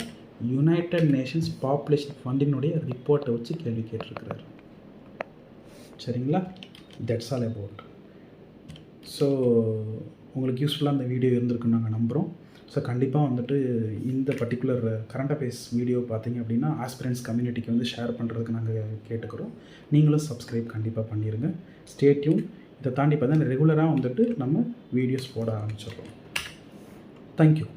யுனைடெட் நேஷன்ஸ் பாப்புலேஷன் ஃபண்டினுடைய ரிப்போர்ட்டை வச்சு கேள்வி கேட்டிருக்கிறாரு. சரிங்களா? That's all about. ஸோ உங்களுக்கு யூஸ்ஃபுல்லாக அந்த வீடியோ இருந்திருக்குன்னு நாங்கள் நம்புகிறோம். ஸோ கண்டிப்பாக வந்துட்டு இந்த பர்டிகுலர் கரண்ட் அஃபேர்ஸ் வீடியோ பார்த்தீங்க அப்படின்னா ஆஸ்பிரன்ஸ் கம்யூனிட்டிக்கு வந்து ஷேர் பண்ணுறதுக்கு நாங்கள் கேட்டுக்கிறோம். நீங்களும் சப்ஸ்கிரைப் கண்டிப்பாக பண்ணிடுங்க. Stay tune. இதை தாண்டி பார்த்தீங்கன்னா ரெகுலராக வந்துட்டு நம்ம வீடியோஸ் போட ஆரம்பிச்சிடுறோம். தேங்க்யூ.